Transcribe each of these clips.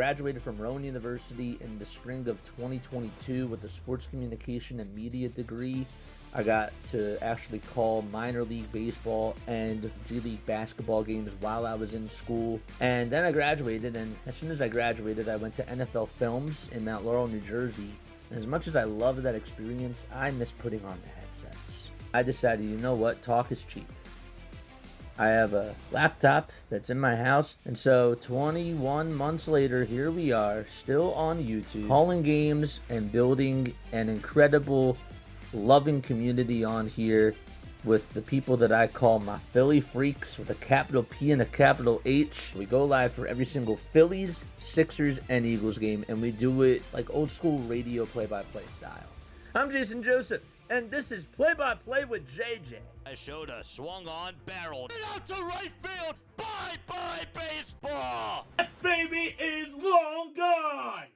graduated from Rowan University in the spring of 2022 with a sports communication and media degree. I got to actually call minor league baseball and G League basketball games while I was in school. And then I graduated, and as soon as I graduated, I went to NFL Films in Mount Laurel, New Jersey. And as much as I loved that experience, I miss putting on the headsets. I decided, you know what, talk is cheap. I have a laptop that's in my house, and so 21 months later, here we are, still on YouTube, calling games and building an incredible, loving community on here with the people that I call my Philly freaks with a capital P and a capital H. We go live for every single Phillies, Sixers, and Eagles game, and we do it like old school radio play-by-play style. I'm Jason Joseph, and this is Play-by-Play with JJ. I showed a swung on barrel. Get out to right field. Bye-bye baseball. That baby is long gone.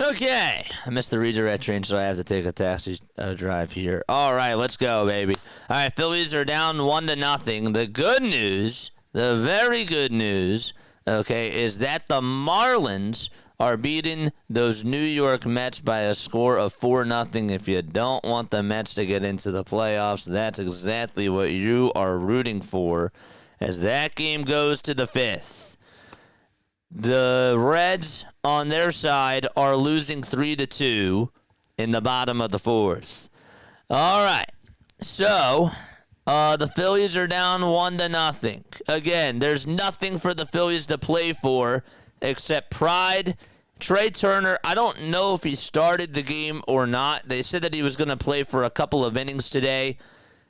Okay, I missed the redirect train, so I have to take a taxi drive here. All right, let's go, baby. All right, Phillies are down 1-0. The good news, the very good news, okay, is that the Marlins are beating those New York Mets by a score of 4-0. If you don't want the Mets to get into the playoffs, that's exactly what you are rooting for, as that game goes to the 5th. The Reds on their side are losing 3-2 in the bottom of the 4th. All right, so the Phillies are down 1-0. Again, there's nothing for the Phillies to play for except pride. Trey Turner, I don't know if he started the game or not. They said that he was going to play for a couple of innings today.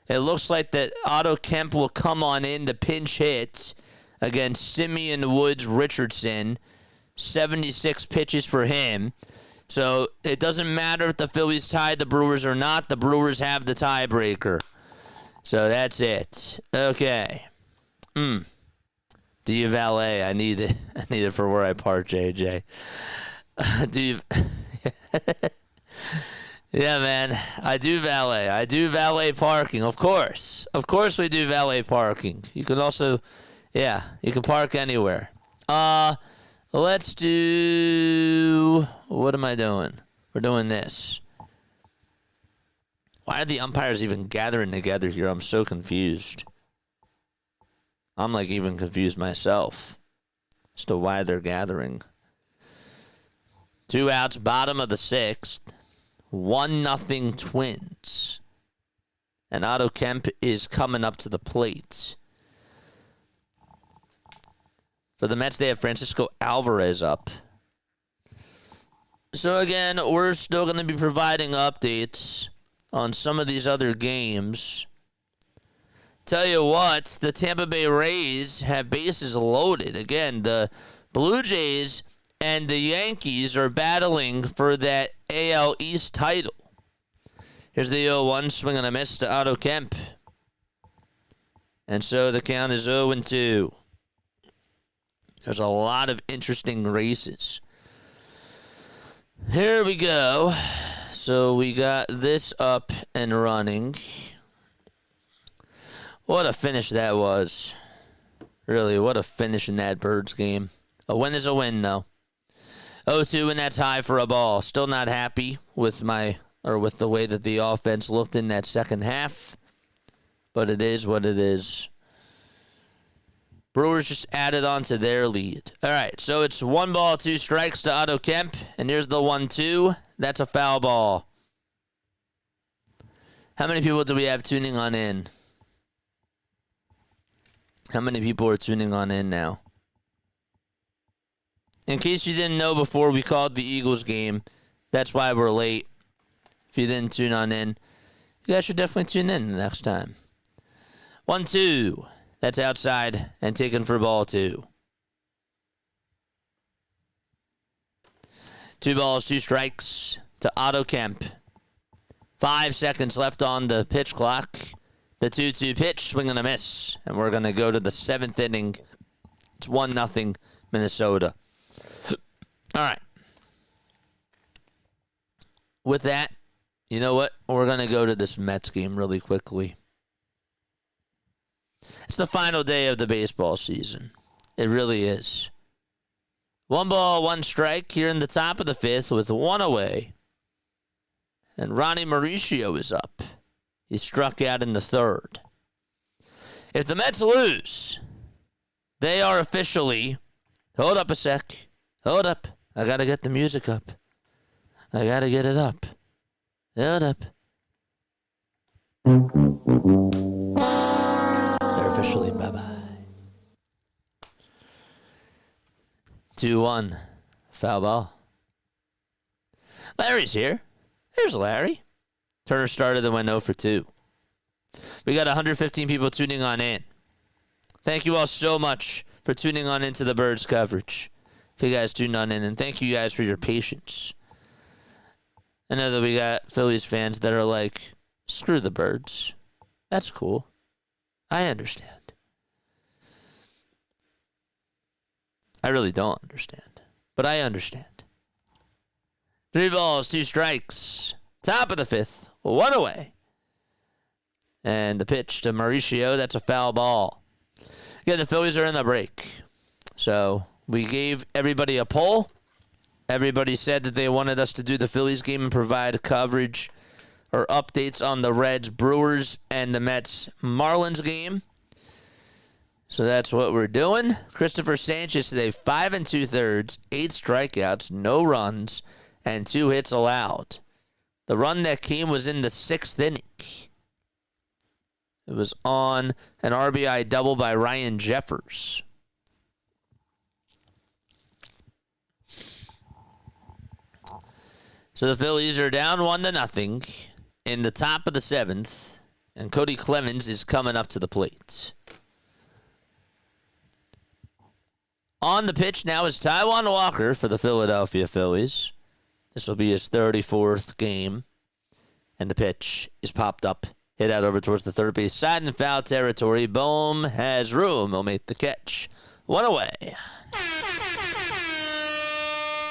It looks like that Otto Kemp will come on in to pinch hit against Simeon Woods Richardson. 76 pitches for him. So it doesn't matter if the Phillies tied the Brewers or not. The Brewers have the tiebreaker. So that's it. Okay. Do you valet? I need it. I need it for where I park, JJ. Do you? Yeah, man. I do valet. I do valet parking. Of course. Of course we do valet parking. You can also, yeah, you can park anywhere. Let's do, what am I doing? We're doing this. Why are the umpires even gathering together here? I'm so confused. I'm like even confused myself as to why they're gathering. 2 outs, bottom of the 6th. 1-0 Twins. And Otto Kemp is coming up to the plate. For the Mets, they have Francisco Alvarez up. So again, we're still going to be providing updates on some of these other games. Tell you what, the Tampa Bay Rays have bases loaded. Again, the Blue Jays and the Yankees are battling for that AL East title. Here's the 0-1, swing and a miss to Otto Kemp. And so the count is 0-2. There's a lot of interesting races. Here we go. So we got this up and running. What a finish that was. Really, what a finish in that Birds game. A win is a win, though. 0-2, and that's high for a ball. Still not happy with with the way that the offense looked in that second half. But it is what it is. Brewers just added on to their lead. All right, so it's 1 ball, 2 strikes to Otto Kemp. And here's the 1-2. That's a foul ball. How many people do we have tuning on in? How many people are tuning on in now? In case you didn't know before we called the Eagles game, that's why we're late. If you didn't tune on in, you guys should definitely tune in the next time. 1-2. That's outside and taken for ball 2. 2 balls, 2 strikes to Otto Kemp. 5 seconds left on the pitch clock. The 2-2 pitch, swing and a miss. And we're going to go to the 7th inning. It's 1-0 Minnesota. All right. With that, you know what? We're going to go to this Mets game really quickly. It's the final day of the baseball season. It really is. 1 ball, 1 strike here in the top of the 5th with 1 away. And Ronnie Mauricio is up. He struck out in the 3rd. If the Mets lose, they are officially... Hold up a sec. Hold up. I got to get the music up. I got to get it up. Hold up. They're officially bye-bye. 2-1. Foul ball. Larry's here. Here's Larry. Turner started and went 0 for 2. We got 115 people tuning on in. Thank you all so much for tuning on into the Birds coverage. If you guys tuned on in, and thank you guys for your patience. I know that we got Phillies fans that are like, screw the Birds. That's cool. I understand. I really don't understand, but I understand. 3 balls, 2 strikes. Top of the 5th, 1 away. And the pitch to Mauricio, that's a foul ball. Yeah, the Phillies are in the break. So we gave everybody a poll. Everybody said that they wanted us to do the Phillies game and provide coverage or updates on the Reds, Brewers, and the Mets, Marlins game. So that's what we're doing. Christopher Sanchez today, 5 2/3, 8 strikeouts, no runs, and 2 hits allowed. The run that came was in the 6th inning. It was on an RBI double by Ryan Jeffers. So the Phillies are down 1-0 in the top of the 7th, and Cody Clemens is coming up to the plate. On the pitch now is Taijuan Walker for the Philadelphia Phillies. This will be his 34th game. And the pitch is popped up, hit out over towards the third base side in foul territory. Bohm has room. He'll make the catch. 1 away.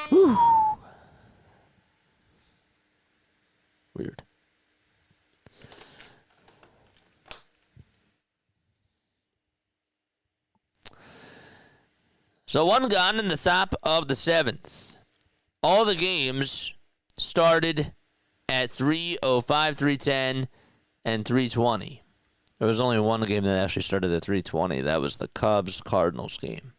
Whew. Weird. So 1 gone in the top of the 7th. All the games started at 3:05, 3:10, and 3:20. There was only 1 game that actually started at 3:20. That was the Cubs-Cardinals game.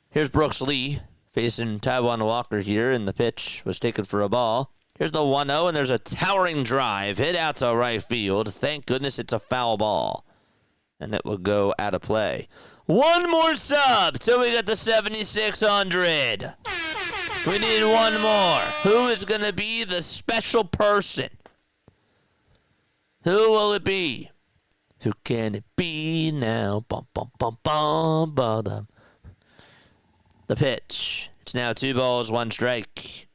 Here's Brooks Lee facing Taijuan Walker here, and the pitch was taken for a ball. Here's the 1-0, and there's a towering drive hit out to right field. Thank goodness it's a foul ball, and it will go out of play. 1 more sub till we get to 7,600. We need 1 more. Who is going to be the special person? Who will it be? Who can it be now? Bum, bum, bum, bum, bum, bum. The pitch. It's now 2 balls, 1 strike.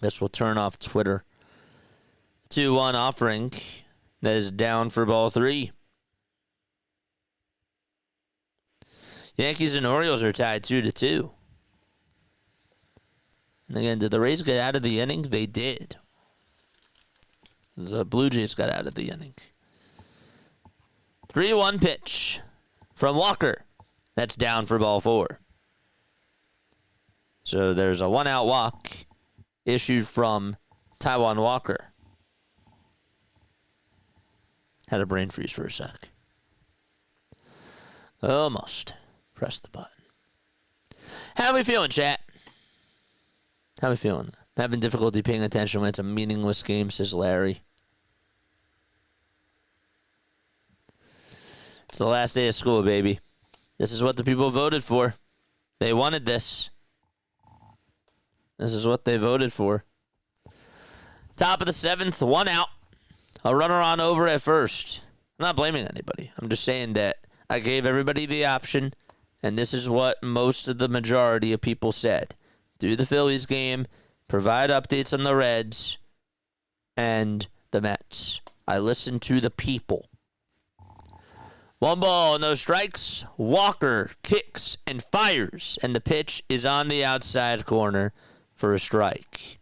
This will turn off Twitter. 2-1 offering. That is down for ball 3. Yankees and Orioles are tied 2-2. And again, did the Rays get out of the inning? They did. The Blue Jays got out of the inning. 3-1 pitch from Walker. That's down for ball 4. So there's a 1-out walk issued from Taijuan Walker. Had a brain freeze for a sec. Almost. Press the button. How are we feeling, chat? How are we feeling? Having difficulty paying attention when it's a meaningless game, says Larry. It's the last day of school, baby. This is what the people voted for. They wanted this. This is what they voted for. Top of the 7th, 1 out. A runner on over at first. I'm not blaming anybody. I'm just saying that I gave everybody the option, and this is what most of the majority of people said. Do the Phillies game, provide updates on the Reds, and the Mets. I listened to the people. 1 ball, no strikes. Walker kicks and fires, and the pitch is on the outside corner for a strike.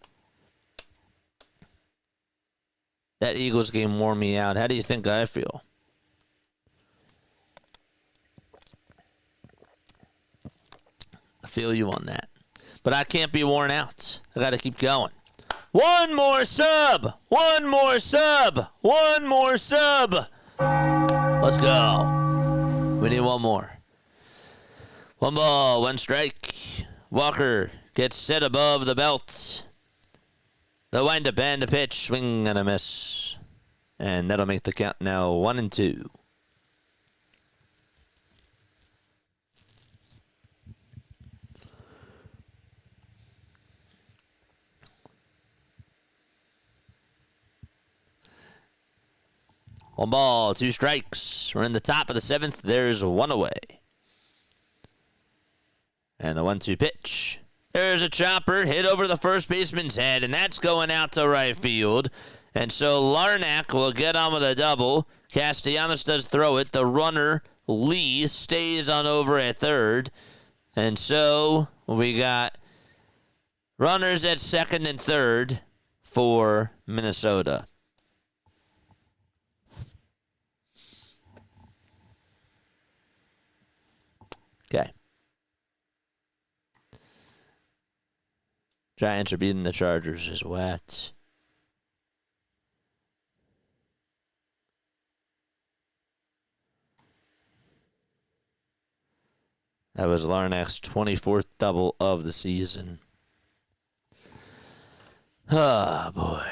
That Eagles game wore me out. How do you think I feel? feel you on that. But I can't be worn out. I got to keep going. One more sub. One more sub. One more sub. Let's go. We need one more. One ball, one strike. Walker gets set above the belt. The windup and the pitch. Swing and a miss. And that'll make the count now 1-2. One ball, two strikes. We're in the top of the 7th. There's one away. And the 1-2 pitch. There's a chopper hit over the first baseman's head, and that's going out to right field. And so Larnach will get on with a double. Castellanos does throw it. The runner, Lee, stays on over at third. And so we got runners at second and third for Minnesota. Okay. Giants are beating the Chargers is wet. That was Larnach's 24th double of the season. Oh, boy.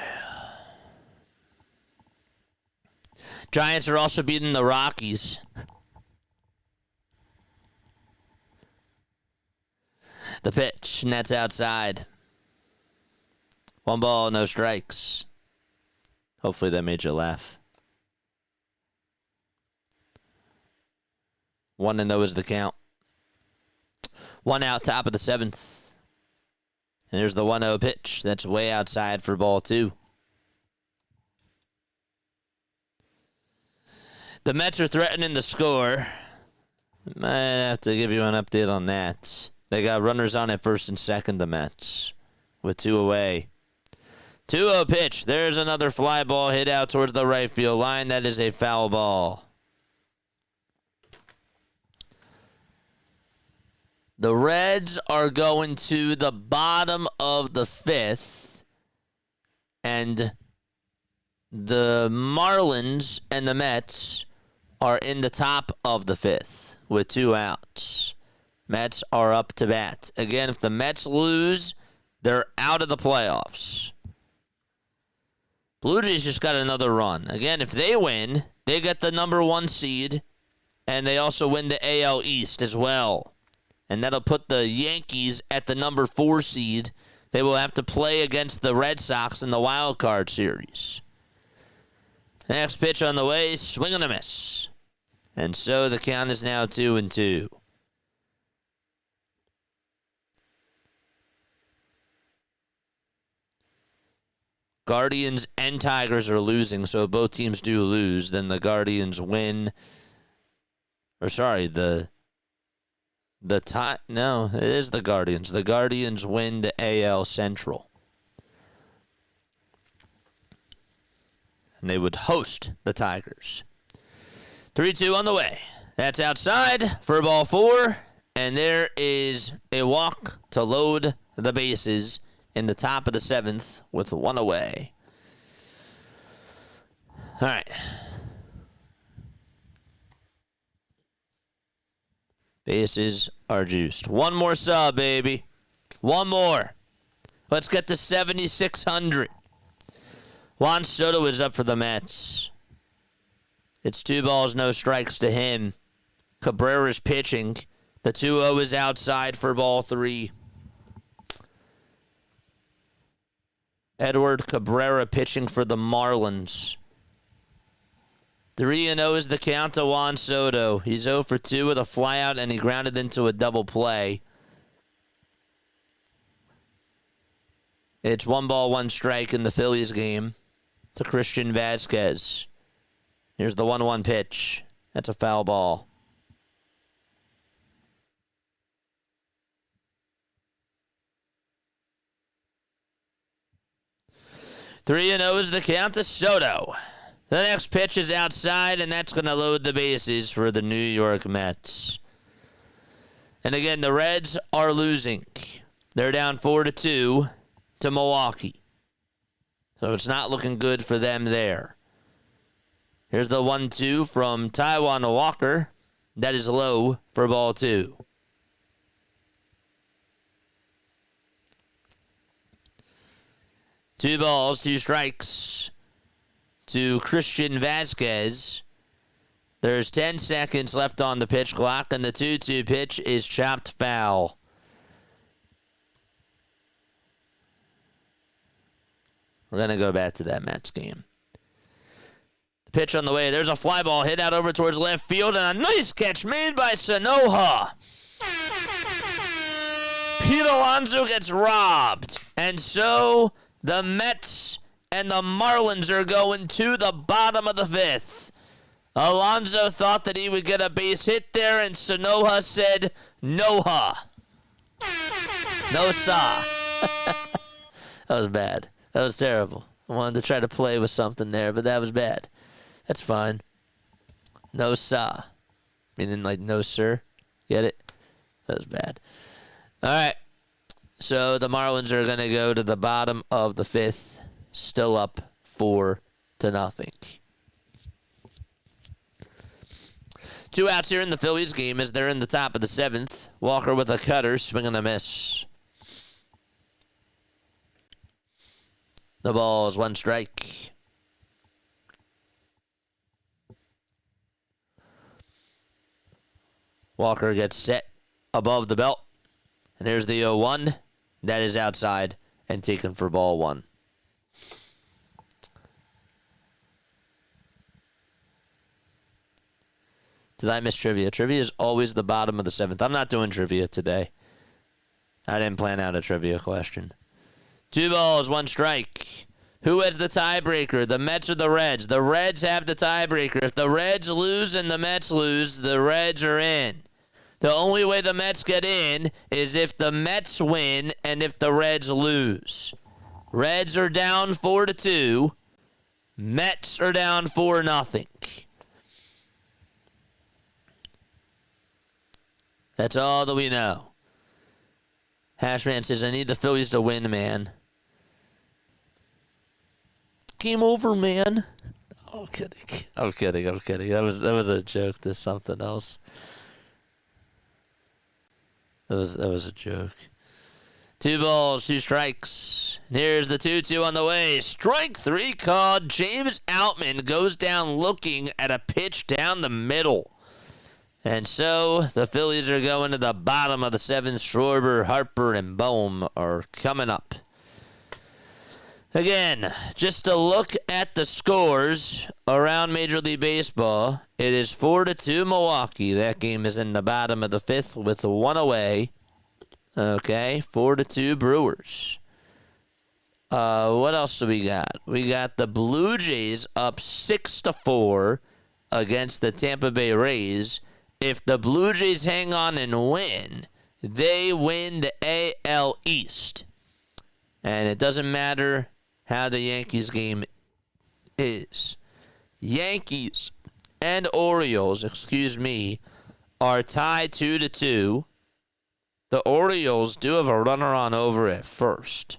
Giants are also beating the Rockies. The pitch, and that's outside. One ball, no strikes. Hopefully that made you laugh. 1-0 is the count. One out, top of the 7th. And there's the 1-0 pitch. That's way outside for ball 2. The Mets are threatening the score. Might have to give you an update on that. They got runners on at first and second, the Mets, with 2 away. 2-0 pitch. There's another fly ball hit out towards the right field line. That is a foul ball. The Reds are going to the bottom of the 5th, and the Marlins and the Mets are in the top of the 5th with 2 outs. Mets are up to bat. Again, if the Mets lose, they're out of the playoffs. Blue Jays just got another run. Again, if they win, they get the number 1 seed, and they also win the AL East as well. And that'll put the Yankees at the number 4 seed. They will have to play against the Red Sox in the wild card series. Next pitch on the way, swing and a miss. And so the count is now 2-2. Guardians and Tigers are losing, so if both teams do lose, then the Guardians win. Or sorry, no, it is the Guardians. The Guardians win the AL Central. And they would host the Tigers. 3-2 on the way. That's outside for ball 4. And there is a walk to load the bases in the top of the 7th with 1 away. All right. Bases are juiced. One more sub, baby. One more. Let's get to 7,600. Juan Soto is up for the Mets. It's 2 balls, no strikes to him. Cabrera's pitching. The 2-0 is outside for ball 3. Edward Cabrera pitching for the Marlins. 3-0 is the count to Juan Soto. He's 0 for 2 with a flyout, and he grounded into a double play. It's 1 ball, 1 strike in the Phillies game to Christian Vasquez. Here's the 1-1 pitch. That's a foul ball. Three and 0 is the count to Soto. The next pitch is outside, and that's going to load the bases for the New York Mets. And again, the Reds are losing. They're down 4-2 to Milwaukee. So it's not looking good for them there. Here's the 1-2 from Taijuan Walker. That is low for ball 2. Two balls, 2 strikes to Christian Vasquez. There's 10 seconds left on the pitch clock, and the 2-2 pitch is chopped foul. We're going to go back to that Mets game. The pitch on the way. There's a fly ball hit out over towards left field, and a nice catch made by Sanoja. Pete Alonso gets robbed, and so the Mets and the Marlins are going to the bottom of the 5th. Alonso thought that he would get a base hit there, and Sanoja said, "No-ha." No sa. That was bad. That was terrible. I wanted to try to play with something there, but that was bad. That's fine. No sa. Meaning like no sir. Get it? That was bad. All right. So the Marlins are going to go to the bottom of the 5th. Still up 4-0. 2 outs here in the Phillies game as they're in the top of the 7th. Walker with a cutter, swing and a miss. The ball is 1 strike. Walker gets set above the belt. And there's the 0-1. That is outside and taken for ball 1. Did I miss trivia? Trivia is always the bottom of the 7th. I'm not doing trivia today. I didn't plan out a trivia question. 2 balls, 1 strike. Who has the tiebreaker, the Mets or the Reds? The Reds have the tiebreaker. If the Reds lose and the Mets lose, the Reds are in. The only way the Mets get in is if the Mets win and if the Reds lose. Reds are down 4-2. Mets are down 4-0. That's all that we know. Hashman says, I need the Phillies to win, man. Game over, man. Oh, kidding. I'm kidding. That was a joke to something else. That was a joke. 2 balls, 2 strikes. And here's the 2-2 on the way. Strike 3 called. James Outman goes down looking at a pitch down the middle. And so the Phillies are going to the bottom of the 7th. Schwarber, Harper, and Bohm are coming up. Again, just to look at the scores around Major League Baseball, it is 4-2 Milwaukee. That game is in the bottom of the 5th with 1 away. Okay, 4-2 Brewers. What else do we got? We got the Blue Jays up 6-4 against the Tampa Bay Rays. If the Blue Jays hang on and win, they win the AL East. And it doesn't matter how the Yankees game is. Yankees and Orioles, are tied 2-2. The Orioles do have a runner on over at first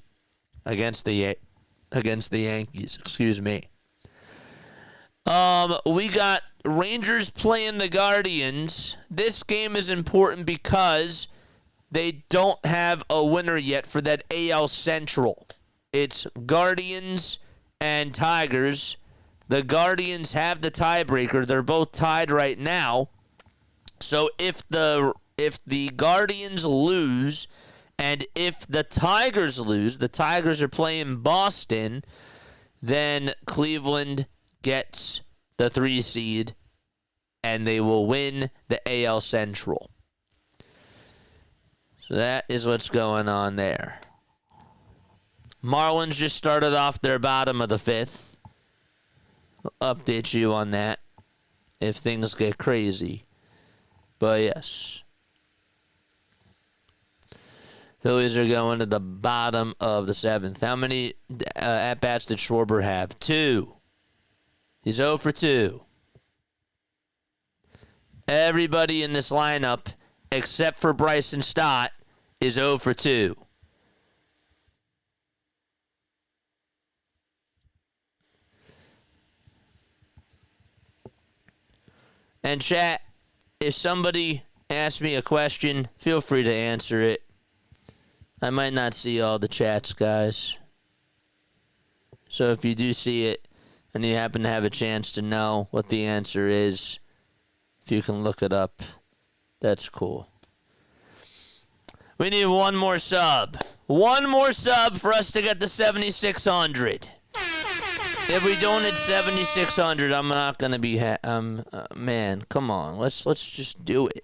against the Yankees. We got Rangers playing the Guardians. This game is important because they don't have a winner yet for that AL Central. It's Guardians and Tigers. The Guardians have the tiebreaker. They're both tied right now. So if the Guardians lose and if the Tigers lose, the Tigers are playing Boston, then Cleveland gets the 3 seed and they will win the AL Central. So that is what's going on there. Marlins just started off their bottom of the 5th. I'll update you on that if things get crazy. But yes. Phillies are going to the bottom of the 7th. How many at-bats did Schwarber have? 2. He's 0 for 2. Everybody in this lineup except for Bryson Stott, is 0 for 2. And chat, if somebody asks me a question, feel free to answer it. I might not see all the chats, guys. So if you do see it and you happen to have a chance to know what the answer is, if you can look it up, that's cool. We need one more sub. One more sub for us to get to 7,600. If we don't hit 7,600, I'm not gonna be. Man, come on. Let's just do it.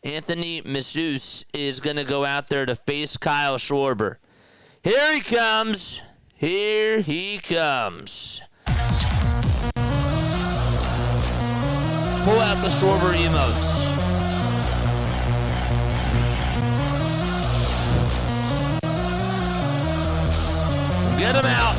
Anthony Masseuse is gonna go out there to face Kyle Schwarber. Here he comes. Here he comes. Pull out the Schwarber emotes. Get him out.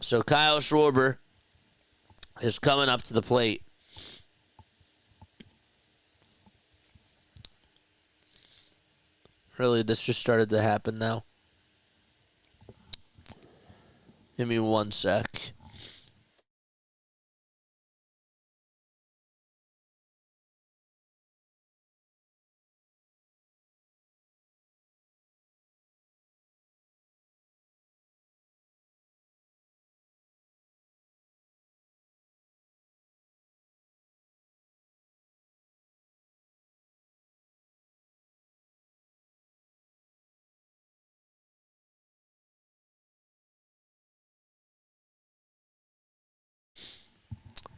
So Kyle Schwarber is coming up to the plate. Really, this just started to happen now. Give me 1 sec.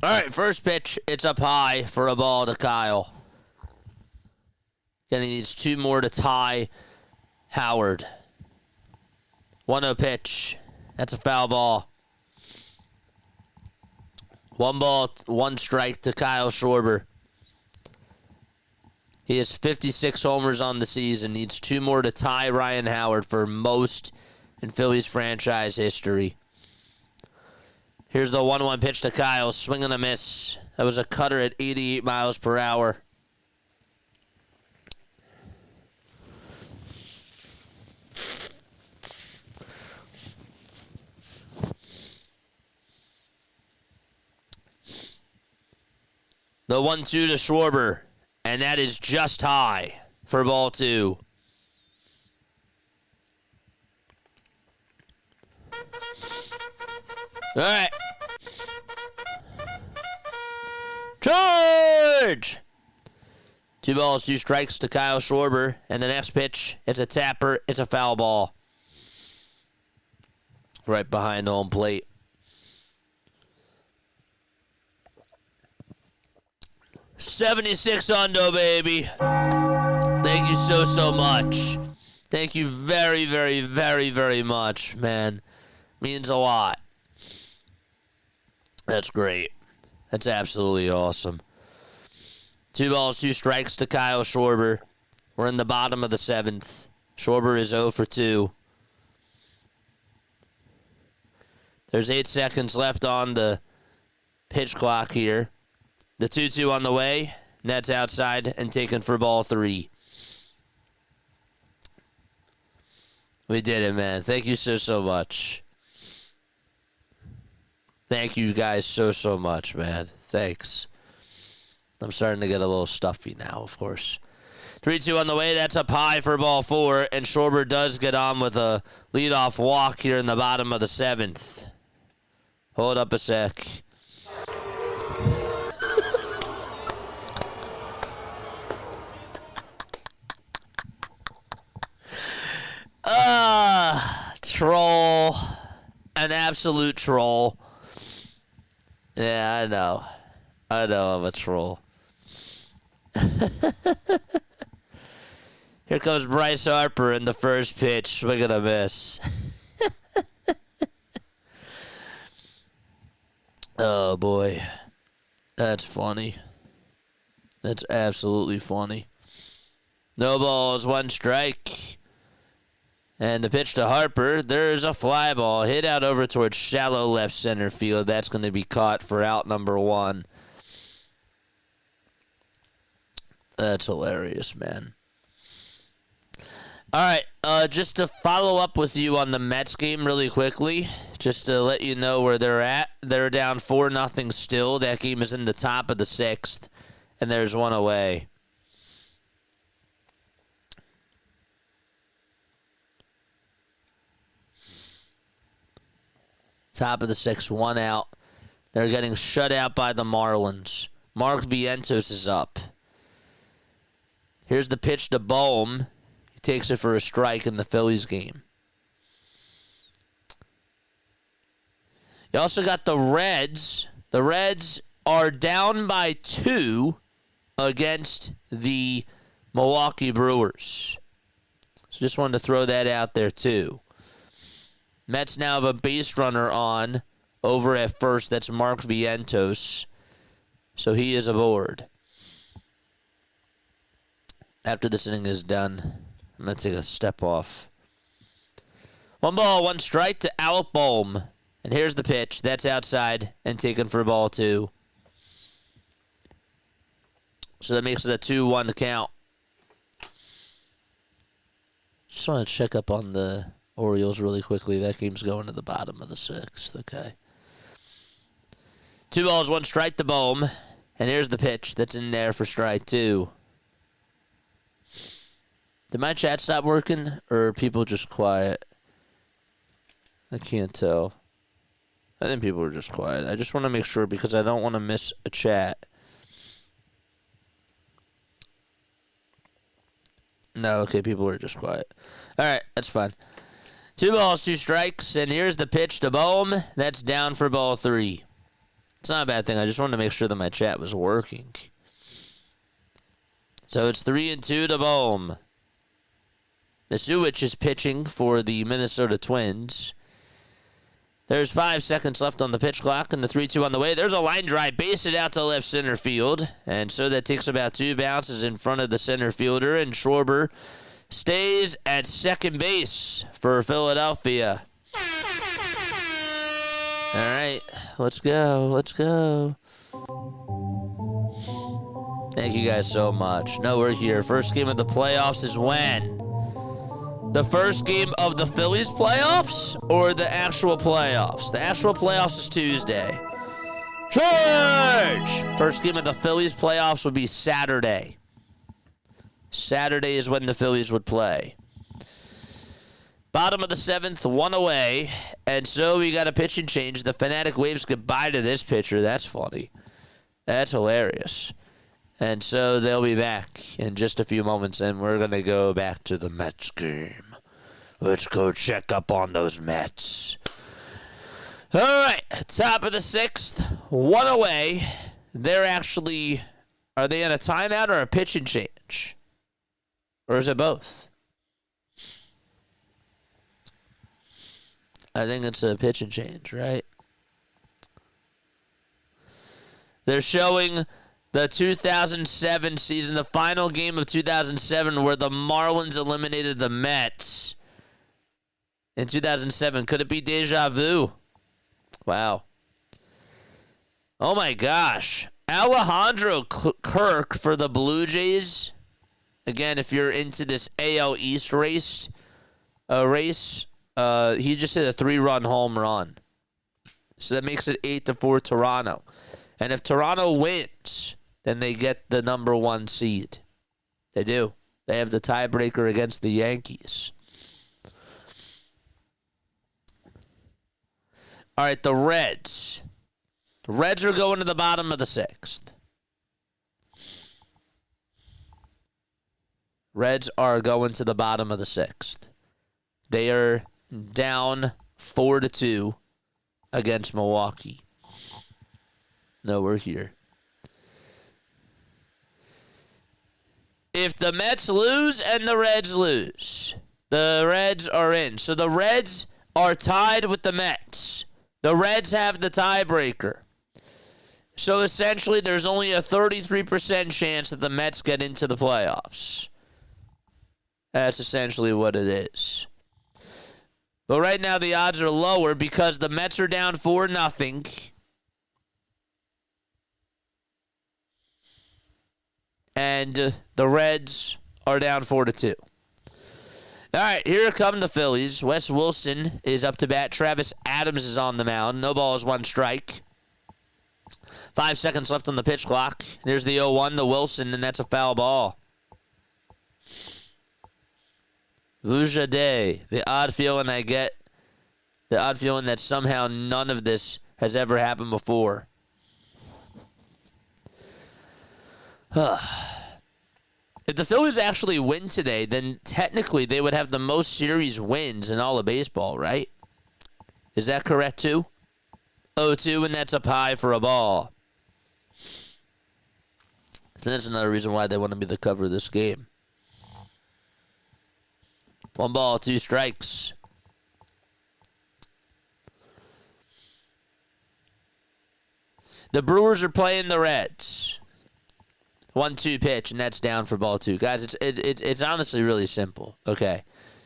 All right, first pitch. It's up high for a ball to Kyle. Then he needs 2 more to tie Howard. 1-0 pitch. That's a foul ball. 1 ball, 1 strike to Kyle Schwarber. He has 56 homers on the season. Needs 2 more to tie Ryan Howard for most in Phillies franchise history. Here's the 1-1 pitch to Kyle. Swing and a miss. That was a cutter at 88 miles per hour. The 1-2 to Schwarber. And that is just high for ball 2. All right. Charge! 2 balls, 2 strikes to Kyle Schwarber. And the next pitch, it's a tapper. It's a foul ball. Right behind home plate. $76 baby. Thank you so much. Thank you very, very, very, very much, man. Means a lot. That's great. That's absolutely awesome. 2 balls, 2 strikes to Kyle Schwarber. We're in the bottom of the 7th. Schwarber is 0 for 2. There's 8 seconds left on the pitch clock here. The 2-2 on the way. Nets outside and taken for ball 3. We did it, man. Thank you so much. Thank you guys so much, man. Thanks. I'm starting to get a little stuffy now, of course. 3-2 on the way. That's up high for ball 4. And Schwarber does get on with a leadoff walk here in the bottom of the 7th. Hold up a sec. Troll. An absolute troll. Yeah, I know I'm a troll. Here comes Bryce Harper in the first pitch. Swing and a miss. Oh, boy. That's funny. That's absolutely funny. No balls, 1 strike. And the pitch to Harper. There's a fly ball hit out over towards shallow left center field. That's going to be caught for out number 1. That's hilarious, man. All right, just to follow up with you on the Mets game really quickly, just to let you know where they're at. They're down 4-0 still. That game is in the top of the 6th, and there's 1 away. Top of the 6th, 1 out. They're getting shut out by the Marlins. Mark Vientos is up. Here's the pitch to Bohm. He takes it for a strike in the Phillies game. You also got the Reds. The Reds are down by 2 against the Milwaukee Brewers. So just wanted to throw that out there too. Mets now have a base runner on over at first. That's Mark Vientos. So he is aboard. After this inning is done, I'm going to take a step off. 1 ball, 1 strike to Alec Bohm. And here's the pitch. That's outside and taken for ball 2. So that makes it a 2-1 count. Just want to check up on the Orioles really quickly. That game's going to the bottom of the 6th. Okay. 2 balls, 1 strike to Bohm. And here's the pitch that's in there for strike 2. Did my chat stop working, or are people just quiet? I can't tell. I think people are just quiet. I just want to make sure because I don't want to miss a chat. No, okay, people are just quiet. All right, that's fine. 2 balls, 2 strikes, and here's the pitch to Bohm. That's down for ball 3. It's not a bad thing. I just wanted to make sure that my chat was working. So it's 3-2 to Bohm. Masuich is pitching for the Minnesota Twins. There's 5 seconds left on the pitch clock, and the 3-2 on the way. There's a line drive, base it out to left center field. And so that takes about 2 bounces in front of the center fielder, and Schwarber stays at second base for Philadelphia. All right, let's go. Let's go. Thank you guys so much. No, we're here. First game of the playoffs is when? The first game of the Phillies playoffs or the actual playoffs? The actual playoffs is Tuesday. Charge! First game of the Phillies playoffs would be Saturday. Saturday is when the Phillies would play. Bottom of the 7th, 1 away. And so we got a pitching change. The Fanatic waves goodbye to this pitcher. That's funny. That's hilarious. And so they'll be back in just a few moments, and we're going to go back to the Mets game. Let's go check up on those Mets. All right, top of the 6th, 1 away. They're actually, are they on a timeout or a pitching change? Or is it both? I think it's a pitching change, right? They're showing the 2007 season, the final game of 2007, where the Marlins eliminated the Mets in 2007. Could it be deja vu? Wow. Oh, my gosh. Alejandro Kirk for the Blue Jays. Again, if you're into this AL East race, he just hit a 3-run home run. So that makes it 8-4 Toronto. And if Toronto wins, then they get the number 1 seed. They do. They have the tiebreaker against the Yankees. All right, the Reds. The Reds are going to the bottom of the 6th. Reds are going to the bottom of the 6th. They are down 4-2 against Milwaukee. No, we're here. If the Mets lose and the Reds lose, the Reds are in. So the Reds are tied with the Mets. The Reds have the tiebreaker. So essentially, there's only a 33% chance that the Mets get into the playoffs. That's essentially what it is. But right now, the odds are lower because the Mets are down 4-0. And the Reds are down 4-2. All right, here come the Phillies. Wes Wilson is up to bat. Travis Adams is on the mound. No balls, 1 strike. 5 seconds left on the pitch clock. There's the 0-1 to Wilson, and that's a foul ball. Vujade, the odd feeling I get, the odd feeling that somehow none of this has ever happened before. If the Phillies actually win today, then technically they would have the most series wins in all of baseball, right? Is that correct, too? 0-2, and that's up high for a ball. So that's another reason why they want to be the cover of this game. 1 ball, 2 strikes. The Brewers are playing the Reds. 1-2 pitch, and that's down for ball 2. Guys, it's honestly really simple. Okay,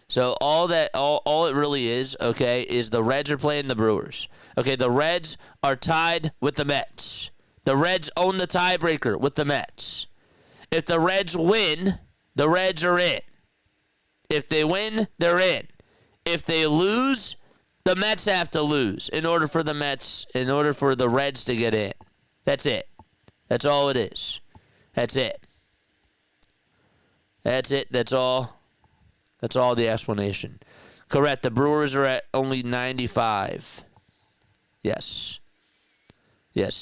so all it really is, okay, is the Reds are playing the Brewers. Okay, the Reds are tied with the Mets. The Reds own the tiebreaker with the Mets. If the Reds win, the Reds are in. If they win, they're in. If they lose, the Mets have to lose in order for the Reds to get in. That's it. That's all it is. That's it. That's it. That's all. That's all the explanation. Correct. The Brewers are at only 95. Yes. Yes.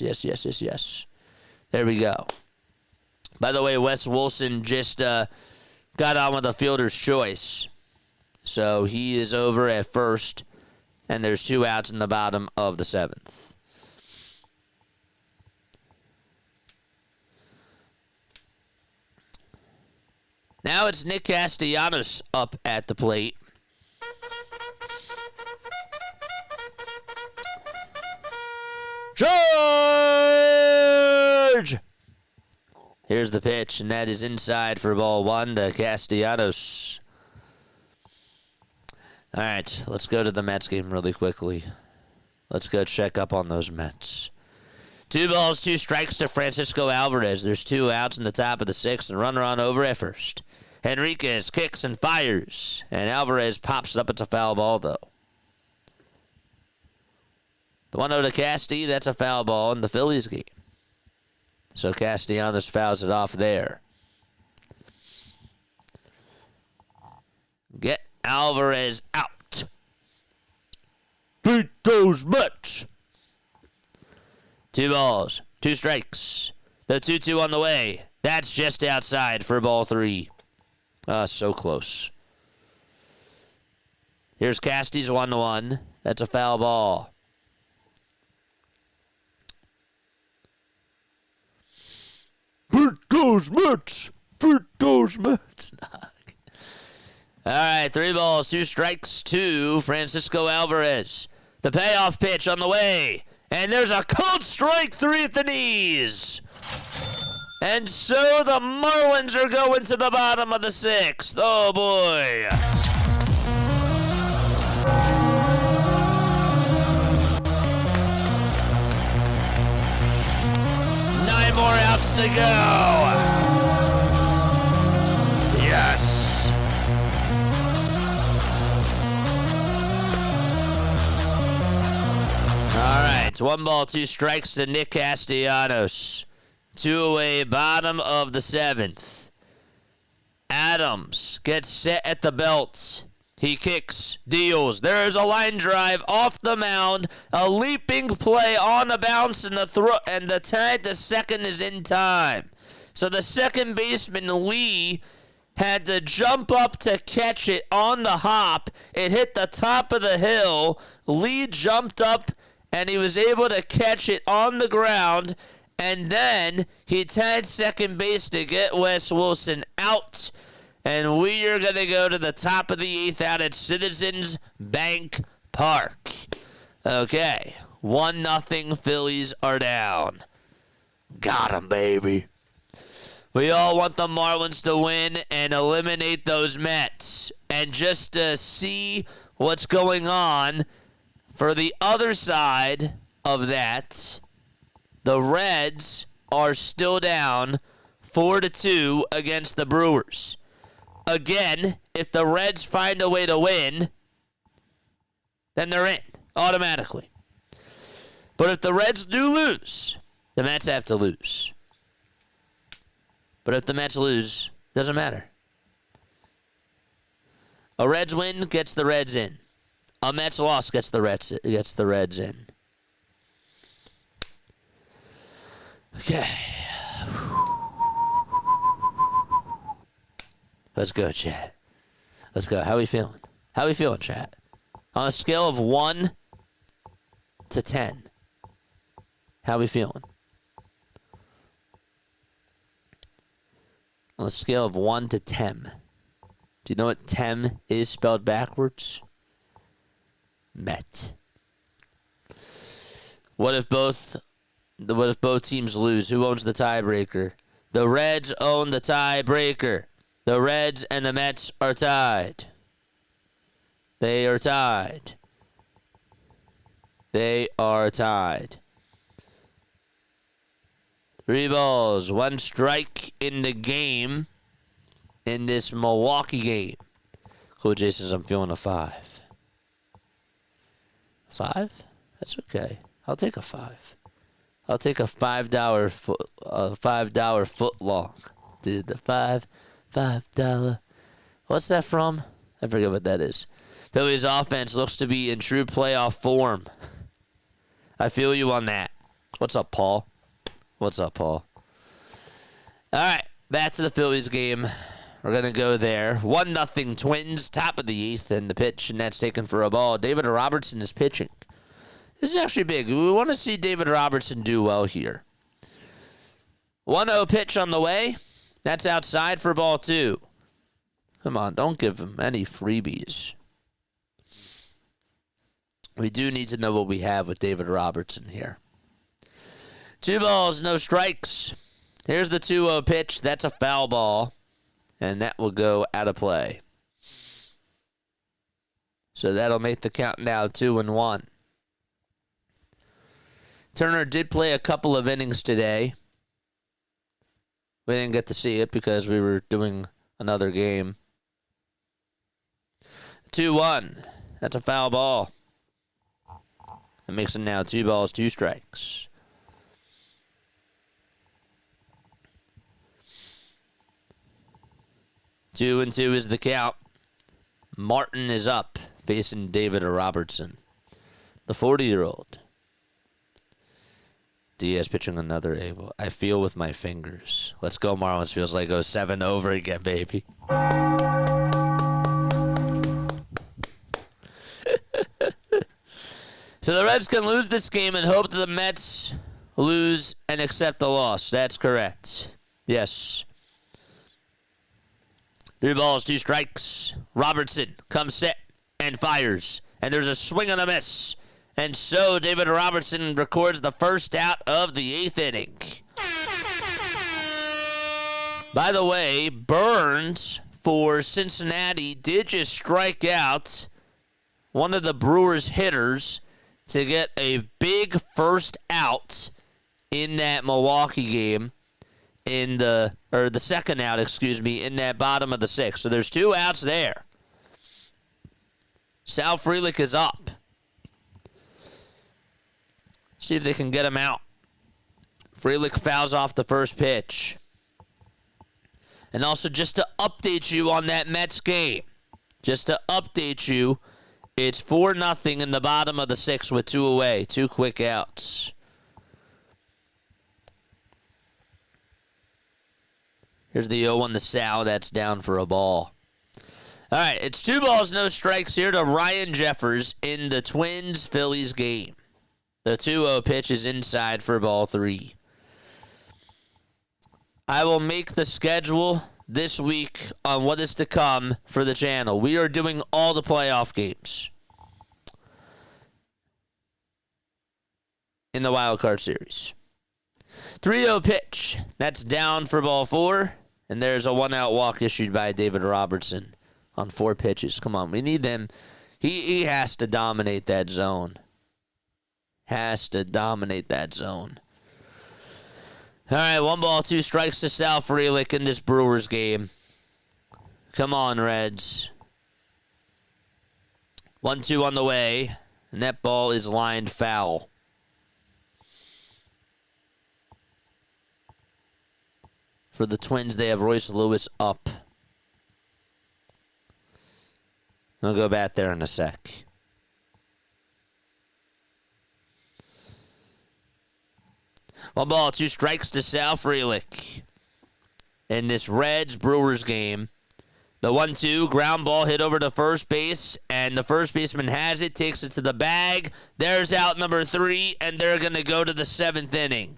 There we go. By the way, Wes Wilson just got on with a fielder's choice. So he is over at first, and there's 2 outs in the bottom of the 7th. Now it's Nick Castellanos up at the plate. George! Here's the pitch, and that is inside for ball 1 to Castellanos. All right, let's go to the Mets game really quickly. Let's go check up on those Mets. 2 balls, 2 strikes to Francisco Alvarez. There's 2 outs in the top of the 6th, and runner on over at first. Henriquez kicks and fires, and Alvarez pops up. It's a foul ball, though. The 1-0 to Casti, that's a foul ball in the Phillies game. So Castellanos fouls it off there. Get Alvarez out. Beat those Mets. 2 balls, 2 strikes. The 2-2 on the way. That's just outside for ball 3. So close. Here's Casty's 1-1. That's a foul ball. Beat those Mets. Beat those Mets. All right, 3 balls, 2 strikes to Francisco Alvarez. The payoff pitch on the way. And there's a cold strike 3 at the knees. And so the Marlins are going to the bottom of the 6th. Oh, boy. Nine more outs to go. Yes. All right, 1 ball, 2 strikes to Nick Castellanos. 2 away, bottom of the 7th. Adams gets set at the belt. He kicks, deals. There's a line drive off the mound. A leaping play on the bounce, and the tag to second is in time. So the second baseman, Lee, had to jump up to catch it on the hop. It hit the top of the hill. Lee jumped up, and he was able to catch it on the ground. And then he tied second base to get Wes Wilson out. And we are going to go to the top of the 8th out at Citizens Bank Park. Okay. 1-0 Phillies are down. Got 'em, baby. We all want the Marlins to win and eliminate those Mets. And just to see what's going on for the other side of that, the Reds are still down 4-2 against the Brewers. Again, if the Reds find a way to win, then they're in automatically. But if the Reds do lose, the Mets have to lose. But if the Mets lose, doesn't matter. A Reds win gets the Reds in. A Mets loss gets the Reds in. Okay. Let's go, chat. Let's go. How we feeling? How we feeling, chat? On a scale of 1 to 10, how we feeling? On a scale of 1 to 10. Do you know what 10 is spelled backwards? Met. What if both teams lose? Who owns the tiebreaker? The Reds own the tiebreaker. The Reds and the Mets are tied. They are tied. They are tied. 3 balls, 1 strike in the game, in this Milwaukee game. Cool J says, I'm feeling a 5. 5? That's okay. I'll take a 5. I'll take a $5 foot long. Dude, the $5. What's that from? I forget what that is. Phillies offense looks to be in true playoff form. I feel you on that. What's up, Paul? What's up, Paul? All right, back to the Phillies game. We're going to go there. 1-0 Twins, top of the 8th, and the pitch, and that's taken for a ball. David Robertson is pitching. This is actually big. We want to see David Robertson do well here. 1-0 pitch on the way. That's outside for ball 2. Come on, don't give him any freebies. We do need to know what we have with David Robertson here. 2 balls, no strikes. Here's the 2-0 pitch. That's a foul ball, and that will go out of play. So that'll make the count now 2-1. Turner did play a couple of innings today. We didn't get to see it because we were doing another game. 2-1. That's a foul ball. It makes it now 2 balls, 2 strikes. Two and 2 is the count. Martin is up, facing David Robertson, the 40-year-old. Diaz pitching another able. I feel with my fingers. Let's go, Marlins. Feels like 07 over again, baby. So the Reds can lose this game and hope that the Mets lose and accept the loss. That's correct. Yes. 3 balls, 2 strikes. Robertson comes set and fires. And there's a swing and a miss. And so David Robertson records the first out of the 8th inning. By the way, Burns for Cincinnati did just strike out one of the Brewers hitters to get a big first out in that Milwaukee game, the second out, in that bottom of the 6th. So there's 2 outs there. Sal Frelick is up. See if they can get him out. Frelick fouls off the first pitch. And also, just to update you on that Mets game, it's 4-0 in the bottom of the 6th with 2 away. 2 quick outs. Here's the 0-1 to Sal. That's down for a ball. All right, it's 2 balls, no strikes here to Ryan Jeffers in the Twins-Phillies game. The 2-0 pitch is inside for ball 3. I will make the schedule this week on what is to come for the channel. We are doing all the playoff games in the wild card series. 3-0 pitch. That's down for ball 4. And there's a 1-out walk issued by David Robertson on 4 pitches. Come on, we need him. He has to dominate that zone. Has to dominate that zone. All right, 1 ball, 2 strikes to Sal Frelick in this Brewers game. Come on, Reds. 1-2 on the way. And that ball is lined foul. For the Twins, they have Royce Lewis up. I'll go back there in a sec. One ball, 2 strikes to Sal Frelick. In this Reds-Brewers game. The 1-2, ground ball hit over to first base, and the first baseman has it, takes it to the bag. There's out number 3, and they're going to go to the 7th inning.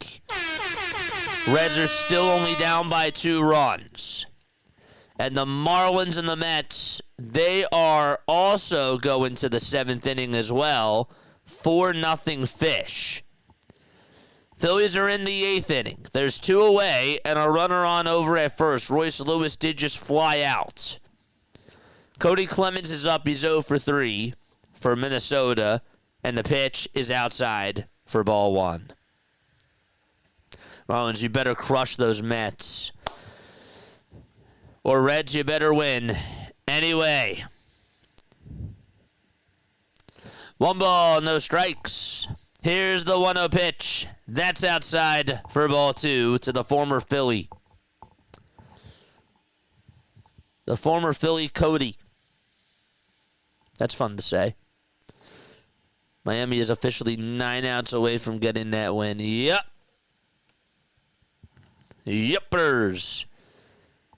Reds are still only down by 2 runs. And the Marlins and the Mets, they are also going to the 7th inning as well. 4-0 Fish. Phillies are in the 8th inning. There's 2 away and a runner on over at first. Royce Lewis did just fly out. Cody Clemens is up. He's 0 for 3 for Minnesota. And the pitch is outside for ball 1. Marlins, you better crush those Mets. Or Reds, you better win. Anyway. 1 ball, no strikes. Here's the 1-0 pitch. That's outside for ball 2 to the former Philly. The former Philly Cody. That's fun to say. Miami is officially 9 outs away from getting that win. Yep. Yippers.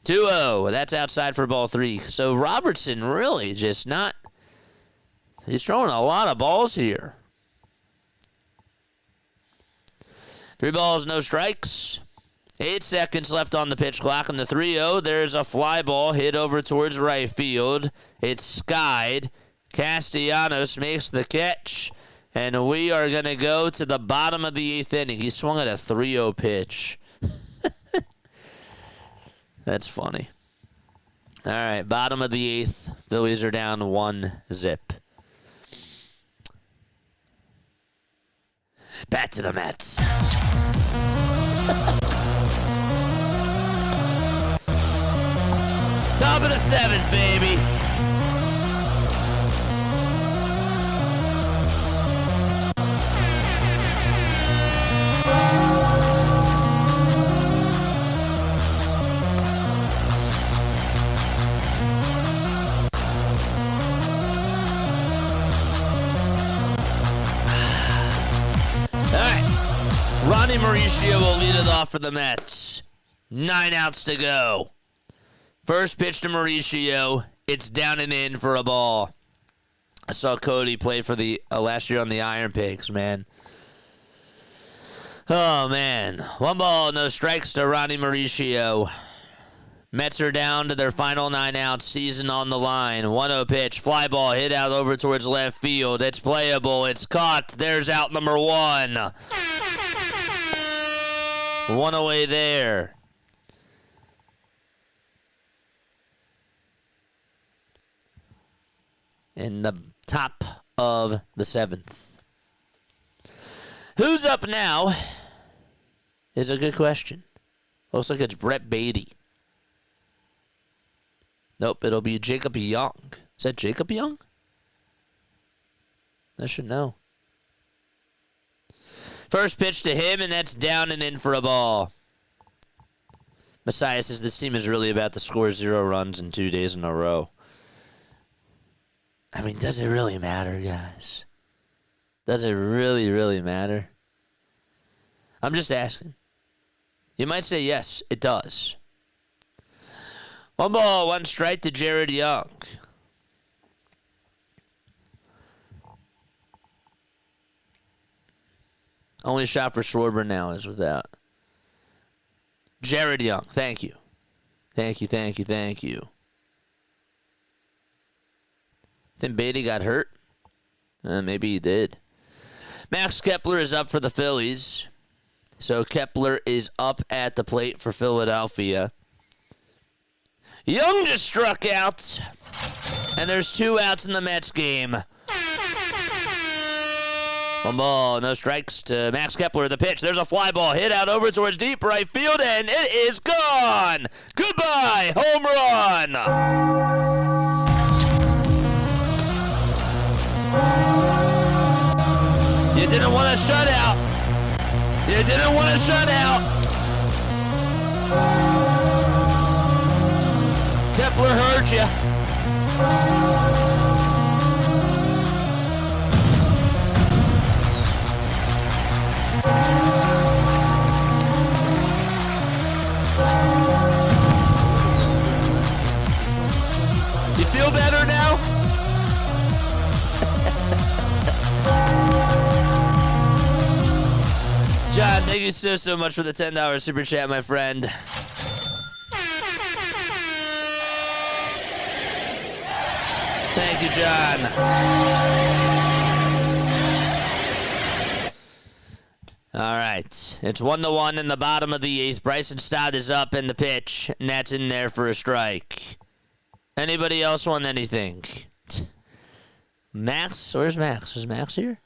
2-0. That's outside for ball 3. So Robertson really just not... He's throwing a lot of balls here. 3 balls, no strikes. 8 seconds left on the pitch clock. And the 3-0, there's a fly ball hit over towards right field. It's skied. Castellanos makes the catch. And we are going to go to the bottom of the 8th inning. He swung at a 3-0 pitch. That's funny. All right, bottom of the 8th. Phillies are down 1-0. Back to the Mets. Top of the 7th, baby. Ronnie Mauricio will lead it off for the Mets. 9 outs to go. First pitch to Mauricio. It's down and in for a ball. I saw Cody play for the last year on the Iron Pigs, man. Oh, man. 1 ball, no strikes to Ronnie Mauricio. Mets are down to their final 9 outs, season on the line. 1-0 pitch, fly ball hit out over towards left field. It's playable. It's caught. There's out number 1. 1 away there. In the top of the 7th. Who's up now is a good question. Looks like it's Brett Beatty. Nope, it'll be Jacob Young. Is that Jacob Young? I should know. First pitch to him, and that's down and in for a ball. Messiah says this team is really about to score 0 runs in 2 days in a row. I mean, does it really matter, guys? Does it really, really matter? I'm just asking. You might say yes, it does. 1 ball, 1 strike to Jared Young. Only shot for Schwarber now is without. Jared Young. Thank you. Thank you. Think Beatty got hurt? Maybe he did. Max Kepler is up for the Phillies. So Kepler is up at the plate for Philadelphia. Young just struck out. And there's 2 outs in the Mets game. 1 ball, no strikes to Max Kepler. The pitch. There's a fly ball hit out over towards deep right field, and it is gone. Goodbye, home run. You didn't want a shutout. You didn't want a shutout. Kepler heard you. You feel better now? John, thank you so much for the $10 super chat, my friend. Thank you, John. All right. It's 1-1 in the bottom of the 8th. Bryson Stott is up in the pitch, and that's in there for a strike. Anybody else want anything? Max? Where's Max? Is Max here?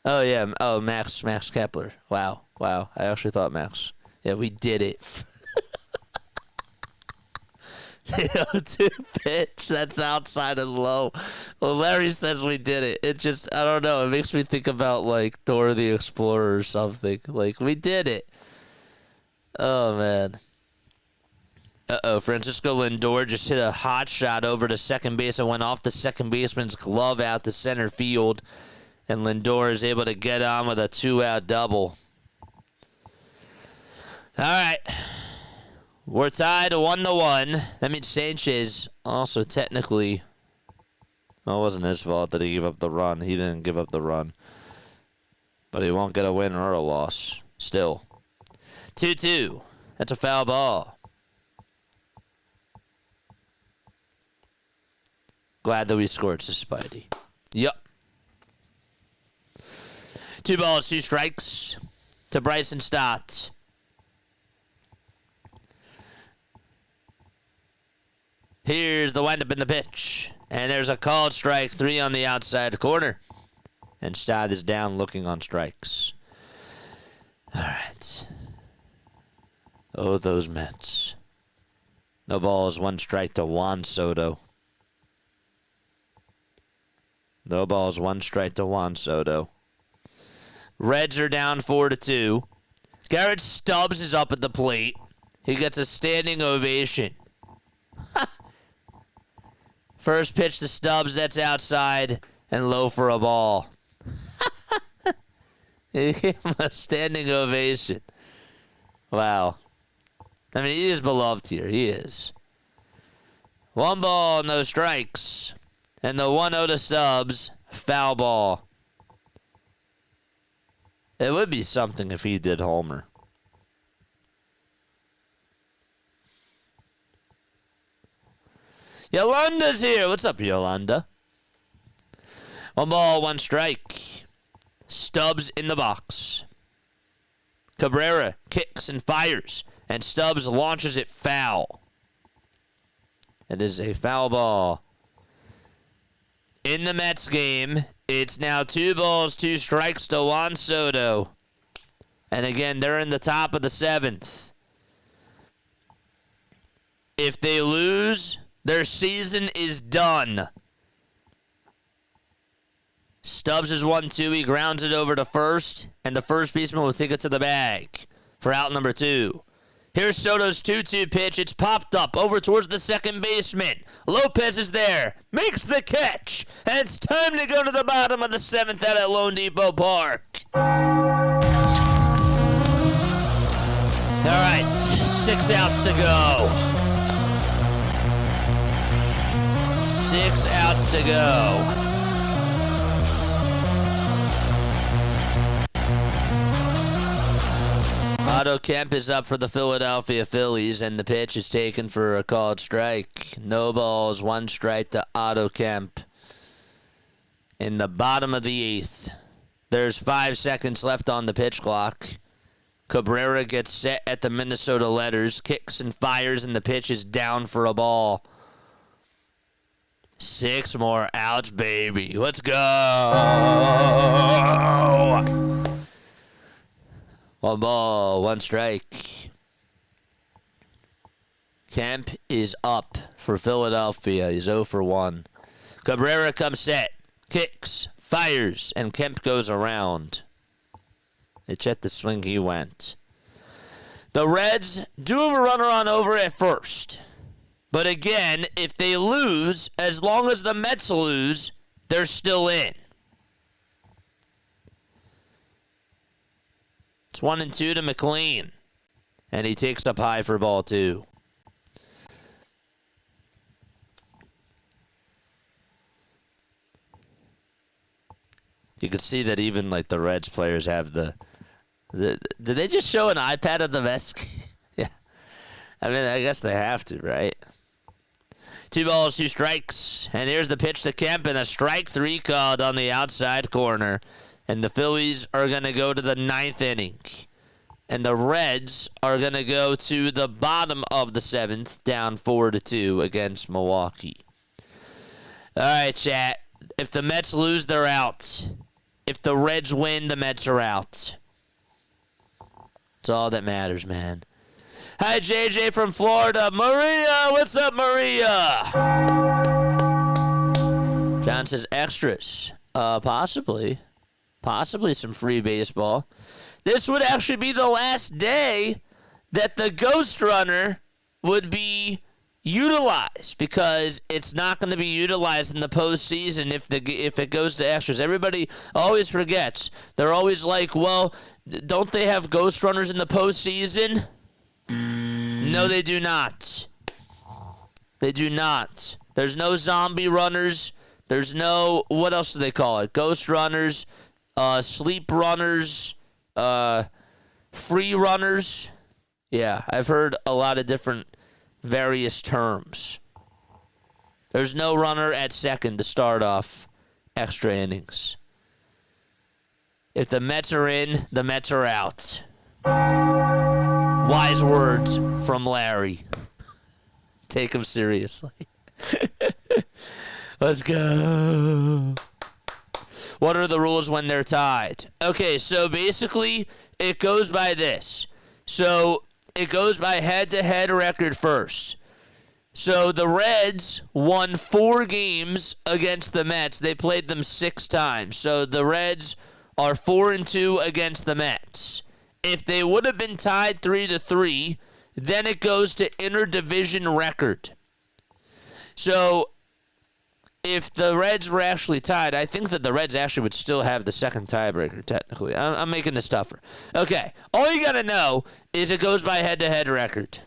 Oh, yeah. Oh, Max Kepler. Wow. I actually thought Max. Yeah, we did it. The 0-2 pitch. That's outside and low. Well, Larry says we did it. It just, I don't know. It makes me think about, like, Dora the Explorer or something. Like, we did it. Oh, man. Francisco Lindor just hit a hot shot over to second base and went off the second baseman's glove out to center field. And Lindor is able to get on with a 2-out double. All right. We're tied 1-1. That means Sanchez also technically... Well, it wasn't his fault that he gave up the run. He didn't give up the run. But he won't get a win or a loss. Still. 2-2. That's a foul ball. Glad that we scored to Spidey. Yep. 2 balls, 2 strikes to Bryson Stott. Here's the windup in the pitch. And there's a called strike, 3 on the outside corner. And Stott is down looking on strikes. All right. Oh, those Mets. No balls, 1 strike to Juan Soto. No balls, 1 strike to Juan Soto. Reds are down 4-2. Garrett Stubbs is up at the plate. He gets a standing ovation. First pitch to Stubbs, that's outside and low for a ball. He gave him a standing ovation. Wow. I mean, he is beloved here. He is. 1 ball, no strikes. And the 1-0 to Stubbs, foul ball. It would be something if he did homer. Yolanda's here. What's up, Yolanda? 1 ball, 1 strike. Stubbs in the box. Cabrera kicks and fires, and Stubbs launches it foul. It is a foul ball. In the Mets game, it's now 2 balls, 2 strikes to Juan Soto. And again, they're in the top of the 7th. If they lose, their season is done. Stubbs is 1-2. He grounds it over to first, and the first baseman will take it to the bag for out number 2. Here's Soto's 2-2 pitch. It's popped up over towards the second baseman. Lopez is there. Makes the catch. And it's time to go to the bottom of the 7th out at Lone Depot Park. All right. 6 outs to go. 6 outs to go. Otto Kemp is up for the Philadelphia Phillies, and the pitch is taken for a called strike. No balls, 1 strike to Otto Kemp. In the bottom of the 8th, there's 5 seconds left on the pitch clock. Cabrera gets set at the Minnesota letters, kicks and fires, and the pitch is down for a ball. 6 more outs, baby. Let's go. 1 ball, 1 strike. Kemp is up for Philadelphia. He's 0 for 1. Cabrera comes set, kicks, fires, and Kemp goes around. It's at the swing he went. The Reds do have a runner on over at first. But again, if they lose, as long as the Mets lose, they're still in. It's 1-2 to McLean. And he takes up high for ball 2. You can see that even like the Reds players have the did they just show an iPad of the Mets? Yeah. I mean, I guess they have to, right? 2 balls, 2 strikes. And here's the pitch to Kemp, and a strike 3 called on the outside corner. And the Phillies are going to go to the 9th inning. And the Reds are going to go to the bottom of the 7th, down 4-2 against Milwaukee. All right, chat. If the Mets lose, they're out. If the Reds win, the Mets are out. That's all that matters, man. Hi, JJ from Florida. Maria, what's up, Maria? John says extras. Possibly some free baseball. This would actually be the last day that the Ghost Runner would be utilized, because it's not going to be utilized in the postseason if it goes to extras. Everybody always forgets. They're always like, well, don't they have Ghost Runners in the postseason? No, they do not. They do not. There's no zombie runners. There's no, what else do they call it? Ghost runners, sleep runners, free runners. Yeah, I've heard a lot of different various terms. There's no runner at second to start off extra innings. If the Mets are in, the Mets are out. Wise words from Larry. Take him seriously. Let's go. What are the rules when they're tied? Okay, so basically it goes by this. So it goes by head-to-head record first. So the Reds won 4 games against the Mets. They played them 6 times. So the Reds are 4-2 against the Mets. If they would have been tied 3-3, then it goes to interdivision record. So if the Reds were actually tied, I think that the Reds actually would still have the second tiebreaker, technically. I'm making this tougher. Okay, all you got to know is it goes by head-to-head record.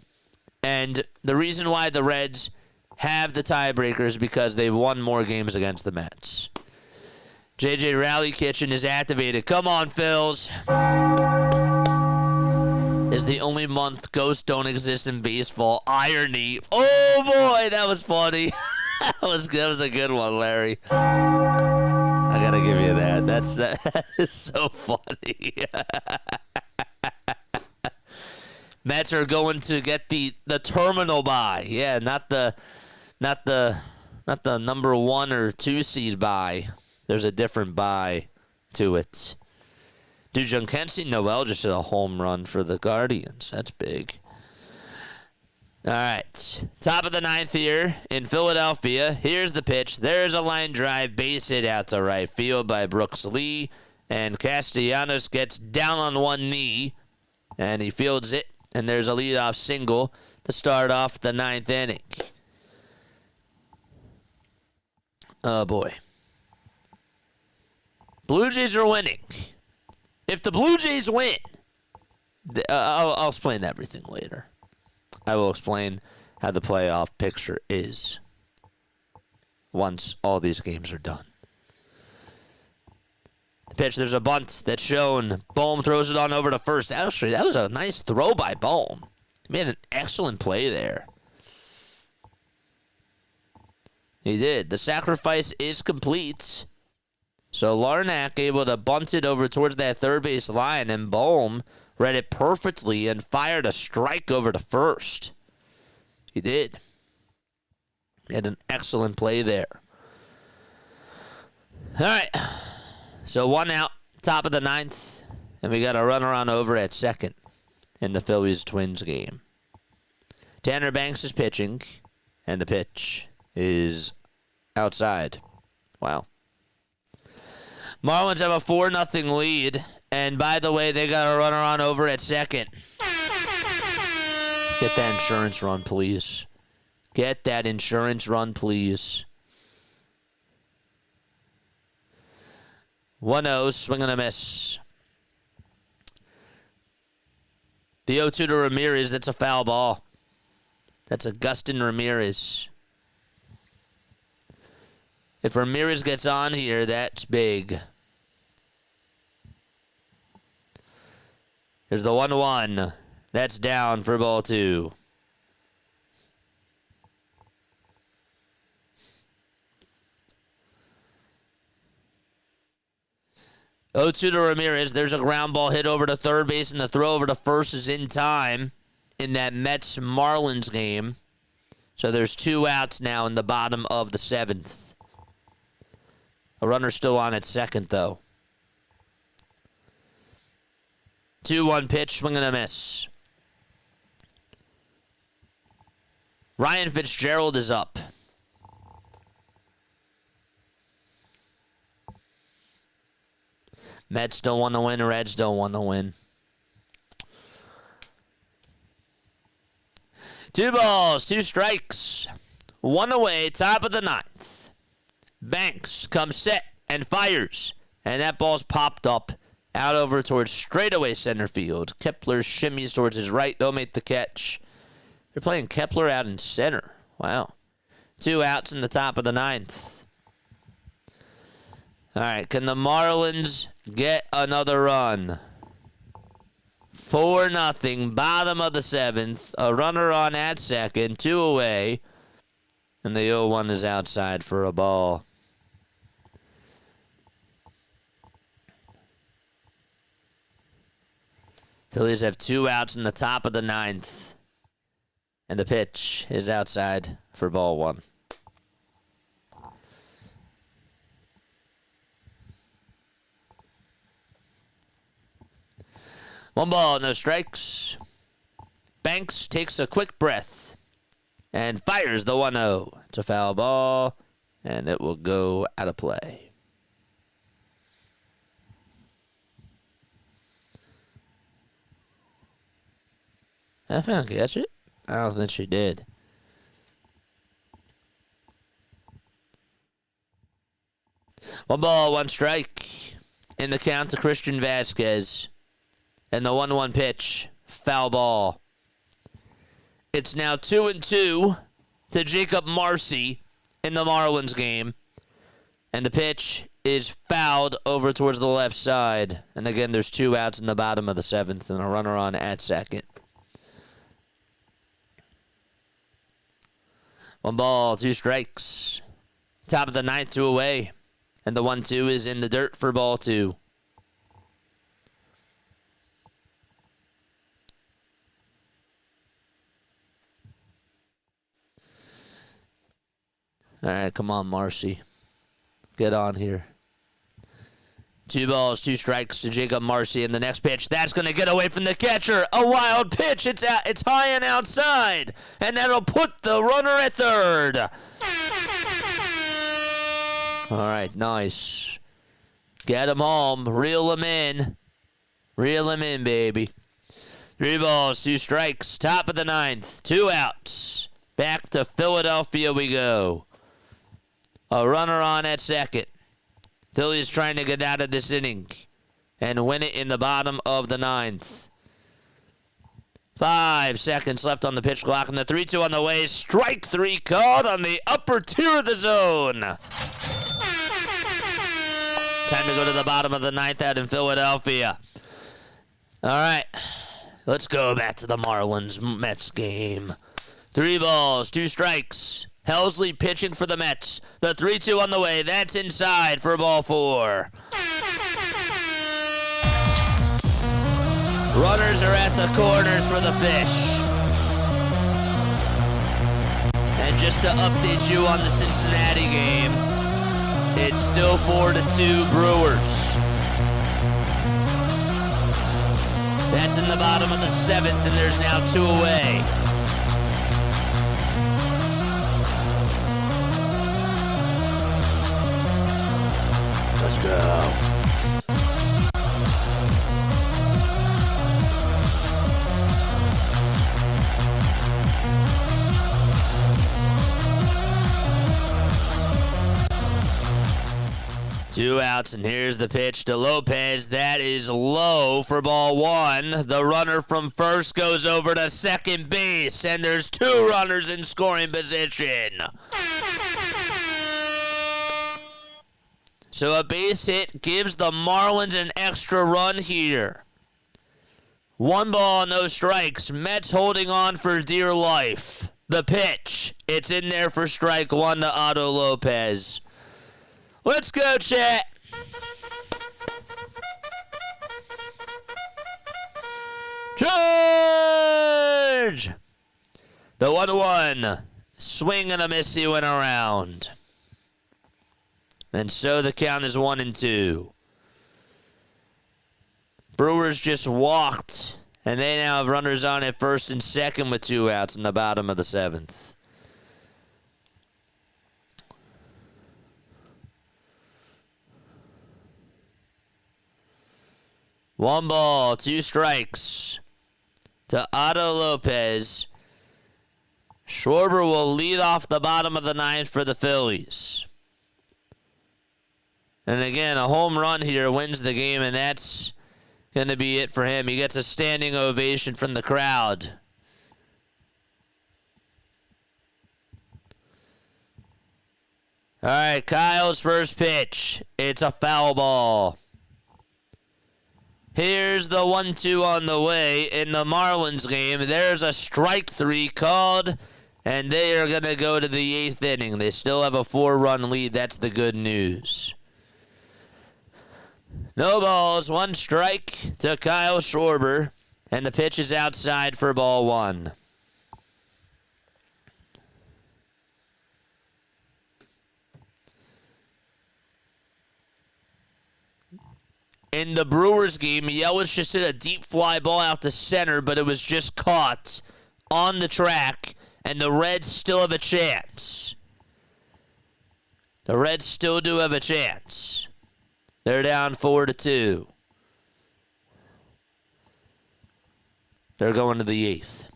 And the reason why the Reds have the tiebreaker is because they've won more games against the Mets. JJ Rally Kitchen is activated. Come on, Phils. Is the only month ghosts don't exist in baseball. Irony. Oh, boy, that was funny. that was a good one, Larry. I got to give you that. That is so funny. Mets are going to get the terminal bye. Yeah, not the number 1 or 2 seed bye. There's a different bye to it. Dude, Junkensi Noel just hit a home run for the Guardians. That's big. All right. Top of the 9th here in Philadelphia. Here's the pitch. There's a line drive. Base hit out to right field by Brooks Lee. And Castellanos gets down on one knee. And he fields it. And there's a leadoff single to start off the 9th inning. Oh, boy. Blue Jays are winning. If the Blue Jays win, I'll explain everything later. I will explain how the playoff picture is once all these games are done. The pitch, there's a bunt that's shown. Bohm throws it on over to first. Actually, that was a nice throw by Bohm. He made an excellent play there. He did. The sacrifice is complete. So Larnach able to bunt it over towards that third base line, and Bohm read it perfectly and fired a strike over to first. He did. He had an excellent play there. All right. So 1 out, top of the 9th, and we got a runner on over at second in the Phillies Twins game. Tanner Banks is pitching, and the pitch is outside. Wow. Marlins have a 4-0 lead, and by the way, they got a runner on over at second. Get that insurance run, please. Get that insurance run, please. 1-0, swing and a miss. The 0-2 to Ramirez, that's a foul ball. That's Agustin Ramirez. If Ramirez gets on here, that's big. Here's the 1-1. That's down for ball 2. Oh, 2 to Ramirez. There's a ground ball hit over to third base, and the throw over to first is in time in that Mets-Marlins game. So there's 2 outs now in the bottom of the 7th. A runner still on at second, though. 2-1 pitch, swing and a miss. Ryan Fitzgerald is up. Mets don't want to win, Reds don't want to win. 2 balls, 2 strikes. 1 away, top of the 9th. Banks comes set and fires. And that ball's popped up out over towards straightaway center field. Kepler shimmies towards his right. They'll make the catch. They're playing Kepler out in center. Wow. 2 outs in the top of the 9th. All right, can the Marlins get another run? 4-0, bottom of the 7th. A runner on at second, 2 away. And the 0-1 is outside for a ball. Phillies have 2 outs in the top of the 9th. And the pitch is outside for ball 1. One ball, no strikes. Banks takes a quick breath and fires the 1-0. It's a foul ball, and it will go out of play. I found catch it. I don't think she did. One ball, 1 strike. In the count to Christian Vasquez. And the 1-1 pitch, foul ball. It's now 2-2 to Jacob Marcy in the Marlins game. And the pitch is fouled over towards the left side. And again, there's 2 outs in the bottom of the 7th and a runner on at second. 1 ball, 2 strikes. Top of the 9th, 2 away. And the 1-2 is in the dirt for ball 2. All right, come on, Marcy. Get on here. 2 balls, 2 strikes to Jacob Marcy. And the next pitch, that's going to get away from the catcher. A wild pitch. It's high and outside. And that'll put the runner at third. All right, nice. Get him home. Reel him in. Reel him in, baby. 3 balls, 2 strikes. Top of the 9th. 2 outs. Back to Philadelphia we go. A runner on at second. Phillies trying to get out of this inning and win it in the bottom of the 9th. 5 seconds left on the pitch clock, and the 3-2 on the way. Strike 3 called on the upper tier of the zone. Time to go to the bottom of the ninth out in Philadelphia. All right. Let's go back to the Marlins-Mets game. 3 balls, 2 strikes. Helsley pitching for the Mets. The 3-2 on the way. That's inside for ball 4. Runners are at the corners for the Fish. And just to update you on the Cincinnati game, it's still 4-2 Brewers. That's in the bottom of the 7th, and there's now 2 away. Let's go. 2 outs, and here's the pitch to Lopez. That is low for ball 1. The runner from first goes over to second base, and there's 2 runners in scoring position. So a base hit gives the Marlins an extra run here. 1 ball, no strikes. Mets holding on for dear life. The pitch. It's in there for strike 1 to Otto Lopez. Let's go, chat. Charge! The 1-1. Swing and a miss, he went around. And so the count is 1-2. Brewers just walked, and they now have runners on at first and second with 2 outs in the bottom of the 7th. One ball, 2 strikes to Otto Lopez. Schwarber will lead off the bottom of the 9th for the Phillies. And again, a home run here wins the game, and that's going to be it for him. He gets a standing ovation from the crowd. All right, Kyle's first pitch. It's a foul ball. Here's the 1-2 on the way in the Marlins game. There's a strike 3 called, and they are going to go to the 8th inning. They still have a 4-run lead. That's the good news. No balls, 1 strike to Kyle Schwarber, and the pitch is outside for ball 1. In the Brewers game, Yelich just hit a deep fly ball out to center, but it was just caught on the track, and the Reds still have a chance. The Reds still do have a chance. They're down 4-2. They're going to the 8th.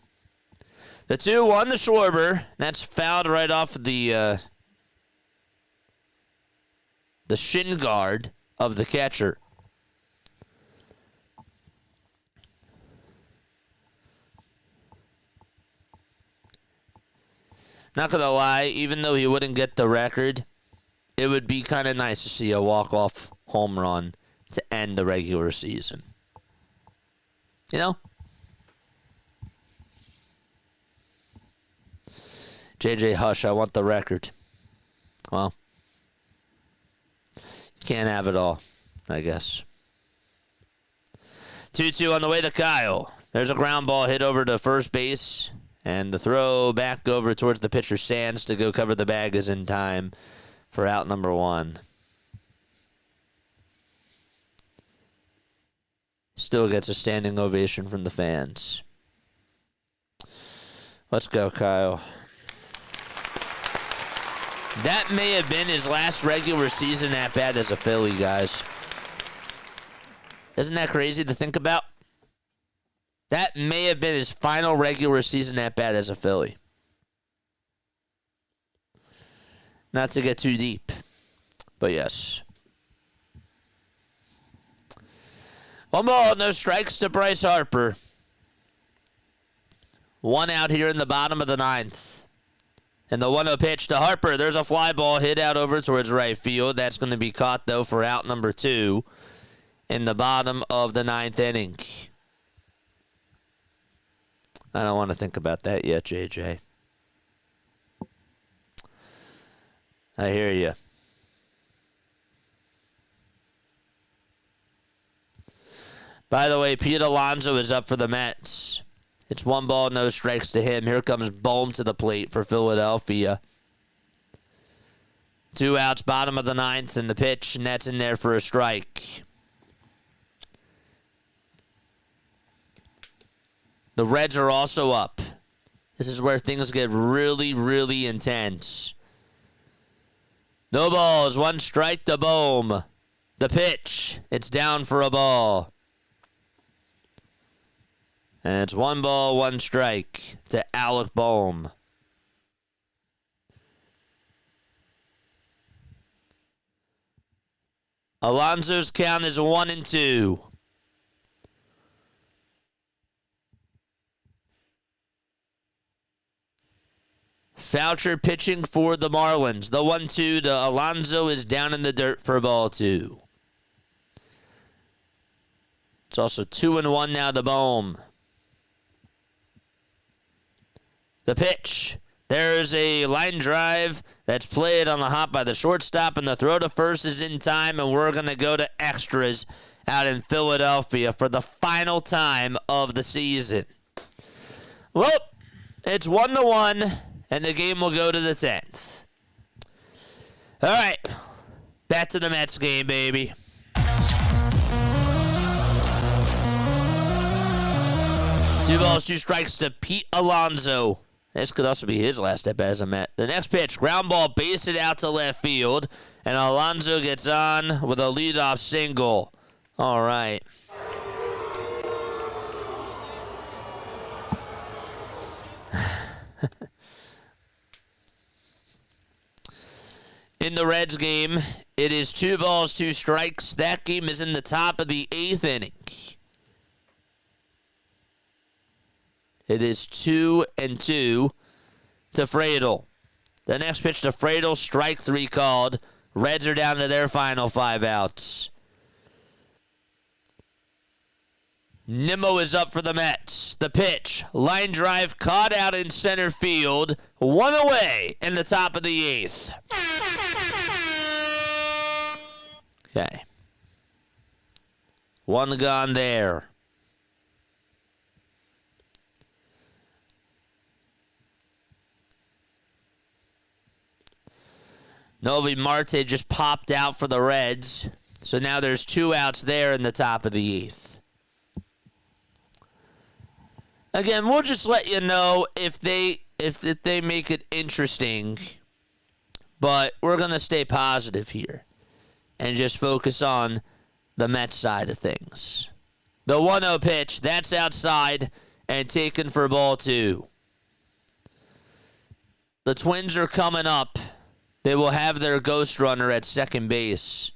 The 2-1 to Schwarber. That's fouled right off the shin guard of the catcher. Not going to lie, even though he wouldn't get the record, it would be kind of nice to see a walk-off home run to end the regular season. You know? JJ Hush, I want the record. Well, you can't have it all, I guess. 2-2 on the way to Kyle. There's a ground ball hit over to first base. And the throw back over towards the pitcher Sands to go cover the bag is in time for out number 1. Still gets a standing ovation from the fans. Let's go, Kyle. That may have been his last regular season at bat as a Philly, guys. Isn't that crazy to think about? That may have been his final regular season at bat as a Philly. Not to get too deep, but yes. 1 ball, no strikes to Bryce Harper. 1 out here in the bottom of the 9th. And the 1-0 pitch to Harper. There's a fly ball hit out over towards right field. That's going to be caught, though, for out number 2 in the bottom of the 9th inning. I don't want to think about that yet, JJ. I hear you. By the way, Pete Alonso is up for the Mets. It's 1 ball, no strikes to him. Here comes Bohm to the plate for Philadelphia. 2 outs, bottom of the 9th, and the pitch, and that's in there for a strike. The Reds are also up. This is where things get really, really intense. No balls, 1 strike to Bohm. The pitch, it's down for a ball. And it's 1 ball, 1 strike to Alec Bohm. Alonso's count is 1-2. Foucher pitching for the Marlins. The 1-2 to Alonso is down in the dirt for ball 2. It's also 2-1 now to Bohm. The pitch. There's a line drive that's played on the hop by the shortstop, and the throw to first is in time, and we're going to go to extras out in Philadelphia for the final time of the season. Well, it's 1-1, and the game will go to the 10th. All right, back to the Mets game, baby. 2 balls, 2 strikes to Pete Alonso. This could also be his last step as a Met. The next pitch, ground ball, base it out to left field, and Alonso gets on with a leadoff single. All right. In the Reds game, it is 2 balls, 2 strikes. That game is in the top of the 8th inning. It is 2-2 to Friedel. The next pitch to Friedel, strike 3 called. Reds are down to their final 5 outs. Nimmo is up for the Mets. The pitch, line drive caught out in center field. 1 away in the top of the 8th. Okay. 1 gone there. Novi Marte just popped out for the Reds. So now there's 2 outs there in the top of the 8th. Again, we'll just let you know if they make it interesting. But we're going to stay positive here and just focus on the Mets side of things. The 1-0 pitch, that's outside and taken for ball 2. The Twins are coming up. They will have their ghost runner at second base.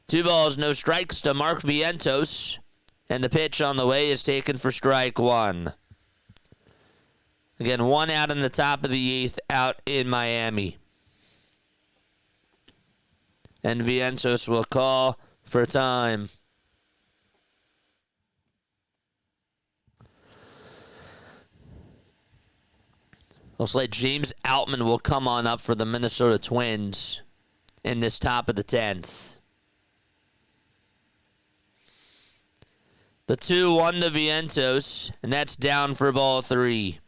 2 balls, no strikes to Mark Vientos. And the pitch on the way is taken for strike 1. Again, 1 out in the top of the 8th out in Miami. And Vientos will call for time. Looks like James Outman will come on up for the Minnesota Twins in this top of the 10th. The 2-1 to Vientos, and that's down for ball 3.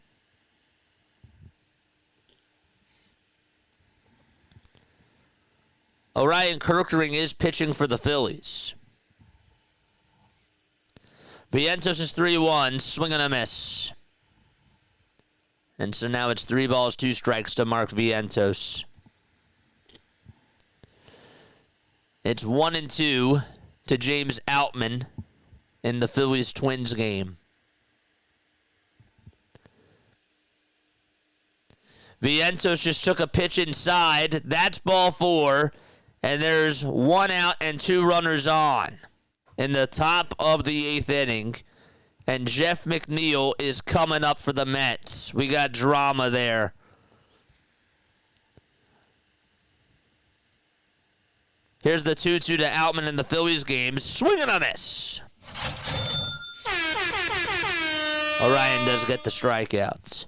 Orion Kirkering is pitching for the Phillies. Vientos is 3-1, swing and a miss. And so now it's 3 balls, 2 strikes to Mark Vientos. It's 1-2 to James Outman in the Phillies Twins game. Vientos just took a pitch inside. That's ball 4. And there's 1 out and 2 runners on in the top of the 8th inning. And Jeff McNeil is coming up for the Mets. We got drama there. Here's the 2-2 to Outman in the Phillies game. Swing and a miss. Orion does get the strikeouts.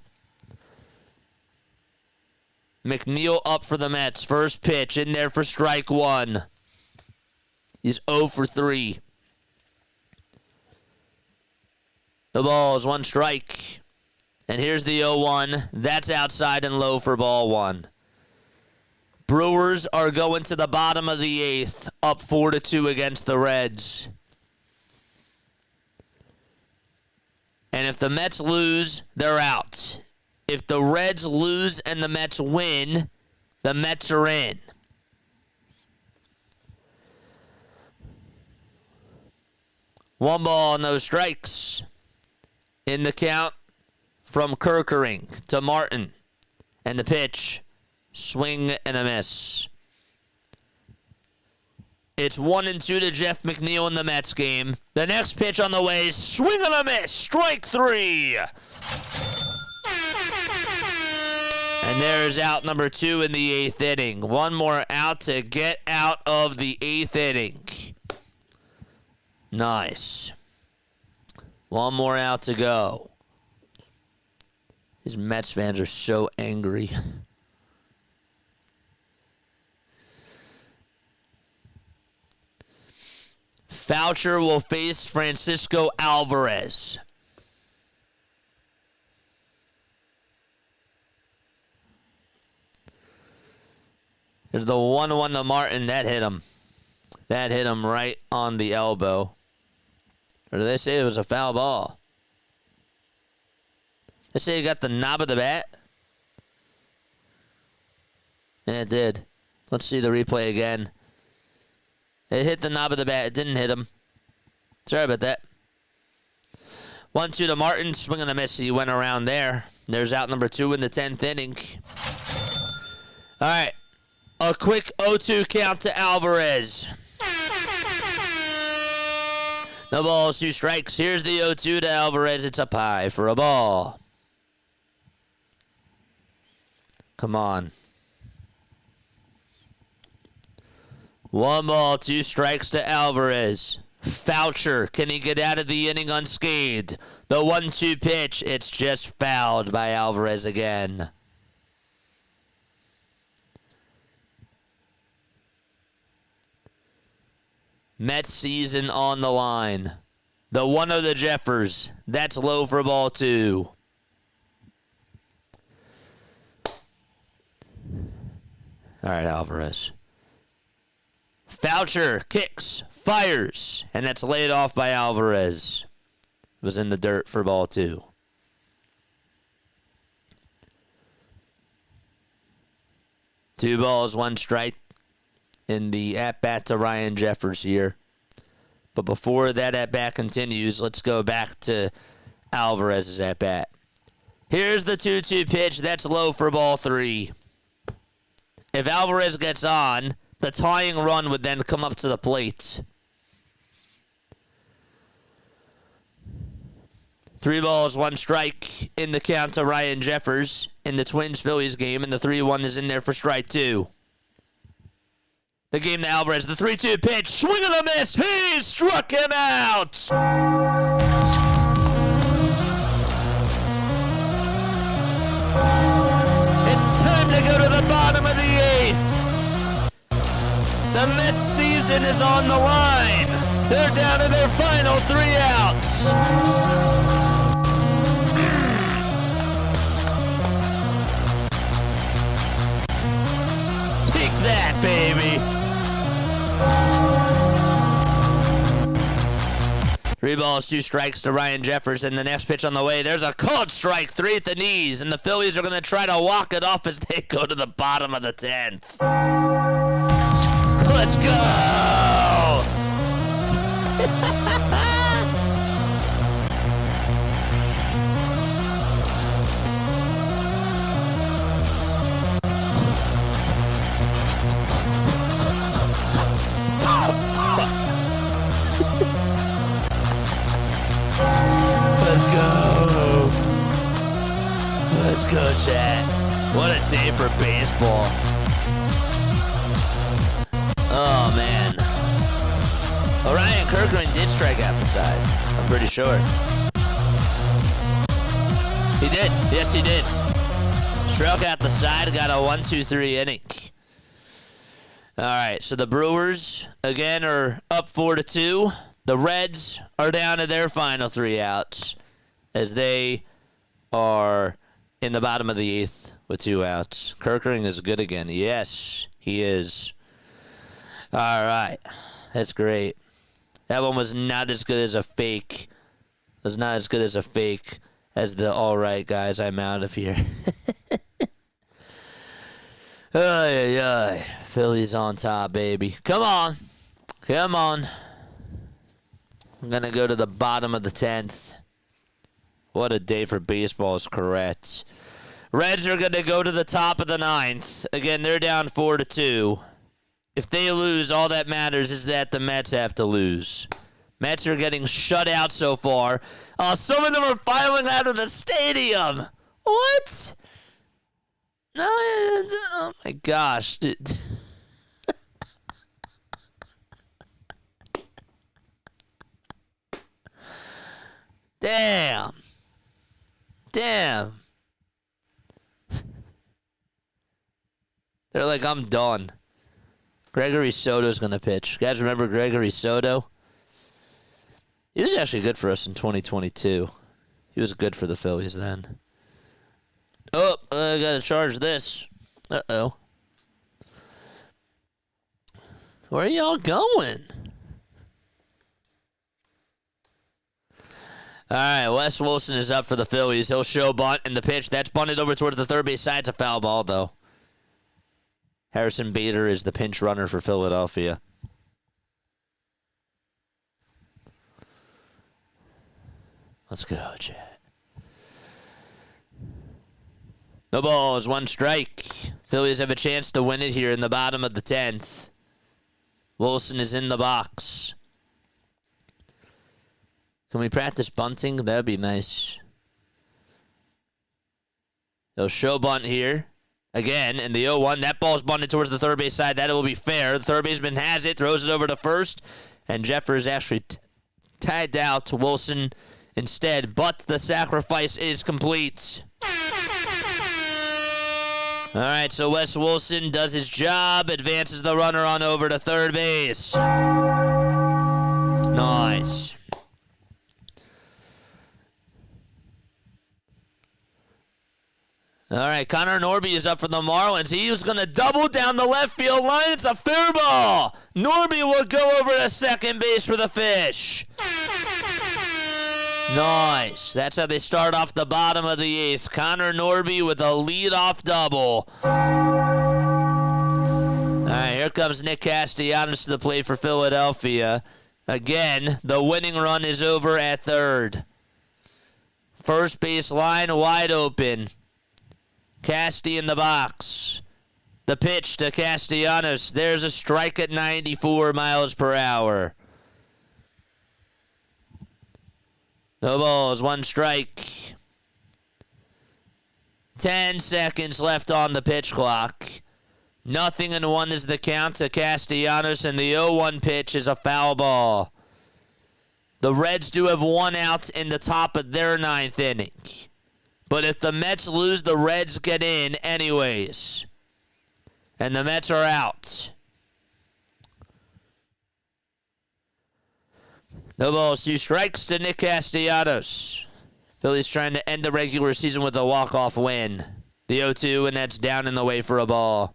McNeil up for the Mets. First pitch in there for strike one. He's 0 for 3. The ball is 1 strike. And here's the 0-1. That's outside and low for ball 1. Brewers are going to the bottom of the 8th, up 4-2 against the Reds. And if the Mets lose, they're out. If the Reds lose and the Mets win, the Mets are in. One ball, no strikes. In the count from Kerkering to Martin. And the pitch, swing and a miss. It's 1-2 to Jeff McNeil in the Mets game. The next pitch on the way, swing and a miss, strike 3. And there's out number 2 in the 8th inning. One more out to get out of the 8th inning. Nice. One more out to go. These Mets fans are so angry. Foucher will face Francisco Alvarez. There's the 1-1 to Martin. That hit him. That hit him right on the elbow. Or did they say it was a foul ball? They say he got the knob of the bat. And it did. Let's see the replay again. It hit the knob of the bat. It didn't hit him. Sorry about that. 1-2 to Martin. Swing and a miss. He went around there. There's out number 2 in the 10th inning. All right. A quick 0-2 count to Alvarez. No balls, 2 strikes. Here's the 0-2 to Alvarez. It's up high for a ball. Come on. 1 ball, 2 strikes to Alvarez. Foucher, can he get out of the inning unscathed? The 1-2 pitch, it's just fouled by Alvarez again. Mets season on the line. The 1-0 to Jeffers. That's low for ball 2. All right, Alvarez. Foucher kicks, fires, and that's laid off by Alvarez. It was in the dirt for ball 2. Two balls, 1 strike in the at-bat to Ryan Jeffers here. But before that at-bat continues, let's go back to Alvarez's at-bat. Here's the 2-2 pitch. That's low for ball 3. If Alvarez gets on, the tying run would then come up to the plate. 3 balls, 1 strike in the count to Ryan Jeffers in the Twins-Phillies game, and the 3-1 is in there for strike 2. The game to Alvarez, the 3-2 pitch, swing and a miss, he struck him out! It's time to go to the bottom of the 8th. The Mets season is on the line. They're down to their final 3 outs. Take that, baby. 3 balls, 2 strikes to Ryan Jeffers, and the next pitch on the way, there's a called strike, 3 at the knees, and the Phillies are going to try to walk it off as they go to the bottom of the 10th. Let's go! go, chat. What a day for baseball. Oh, man. Orion Kirkland did strike out the side. I'm pretty sure. He did. Yes, he did. Struck out the side, got a 1-2-3 inning. All right, so the Brewers, again, are up 4-2. The Reds are down to their final 3 outs as they are in the bottom of the 8th with 2 outs. Kirkering is good again. Yes, he is. All right, that's great. That one was not as good as a fake. It was not as good as a fake as the all right, guys, I'm out of here. Ay, ay, ay. Phillies on top, baby. Come on. Come on. I'm going to go to the bottom of the 10th. What a day for baseball is correct. Reds are going to go to the top of the 9th. Again, they're down 4-2. If they lose, all that matters is that the Mets have to lose. Mets are getting shut out so far. Some of them are filing out of the stadium. What? No, oh my gosh. Dude. Damn. Damn. They're like, I'm done. Gregory Soto's going to pitch. You guys remember Gregory Soto? He was actually good for us in 2022. He was good for the Phillies then. Oh, I got to charge this. Uh-oh. Where are y'all going? All right, Wes Wilson is up for the Phillies. He'll show bunt in the pitch. That's bunted over towards the third base side. It's a foul ball, though. Harrison Bader is the pinch runner for Philadelphia. Let's go, Chad. No balls, 1 strike. Phillies have a chance to win it here in the bottom of the 10th. Wilson is in the box. Can we practice bunting? That would be nice. They'll show bunt here. Again, in the 0-1, that ball's bunted towards the third base side. That will be fair. The third baseman has it, throws it over to first, and Jeffers actually tagged out to Wilson instead, but the sacrifice is complete. All right, so Wes Wilson does his job, advances the runner on over to third base. Nice. All right, Connor Norby is up for the Marlins. He was going to double down the left field line. It's a fair ball. Norby will go over to second base for the Fish. Nice. That's how they start off the bottom of the 8th. Connor Norby with a leadoff double. All right, here comes Nick Castellanos to the plate for Philadelphia. Again, the winning run is over at third. First base line wide open. Casty in the box. The pitch to Castellanos. There's a strike at 94 miles per hour. No balls, 1 strike. 10 seconds left on the pitch clock. 0-1 is the count to Castellanos, and the 0-1 pitch is a foul ball. The Reds do have 1 out in the top of their 9th inning. But if the Mets lose, the Reds get in anyways. And the Mets are out. No balls, 2 strikes to Nick Castellanos. Phillies trying to end the regular season with a walk-off win. The 0-2, and that's down in the way for a ball.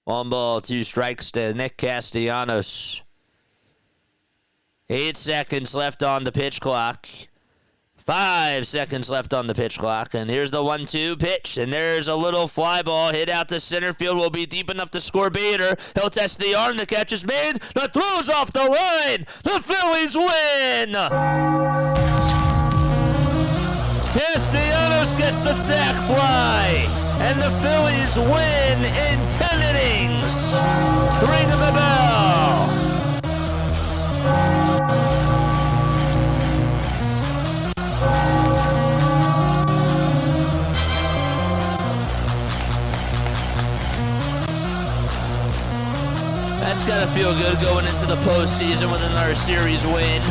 One ball, 2 strikes to Nick Castellanos. 8 seconds left on the pitch clock. 5 seconds left on the pitch clock. And here's the 1-2 pitch. And there's a little fly ball hit out to center field. Will be deep enough to score Bader. He'll test the arm. The catch is made. The throw's off the line. The Phillies win. Castellanos gets the sac fly. And the Phillies win in 10 innings. Ring the bell. got to feel good going into the postseason with another series win.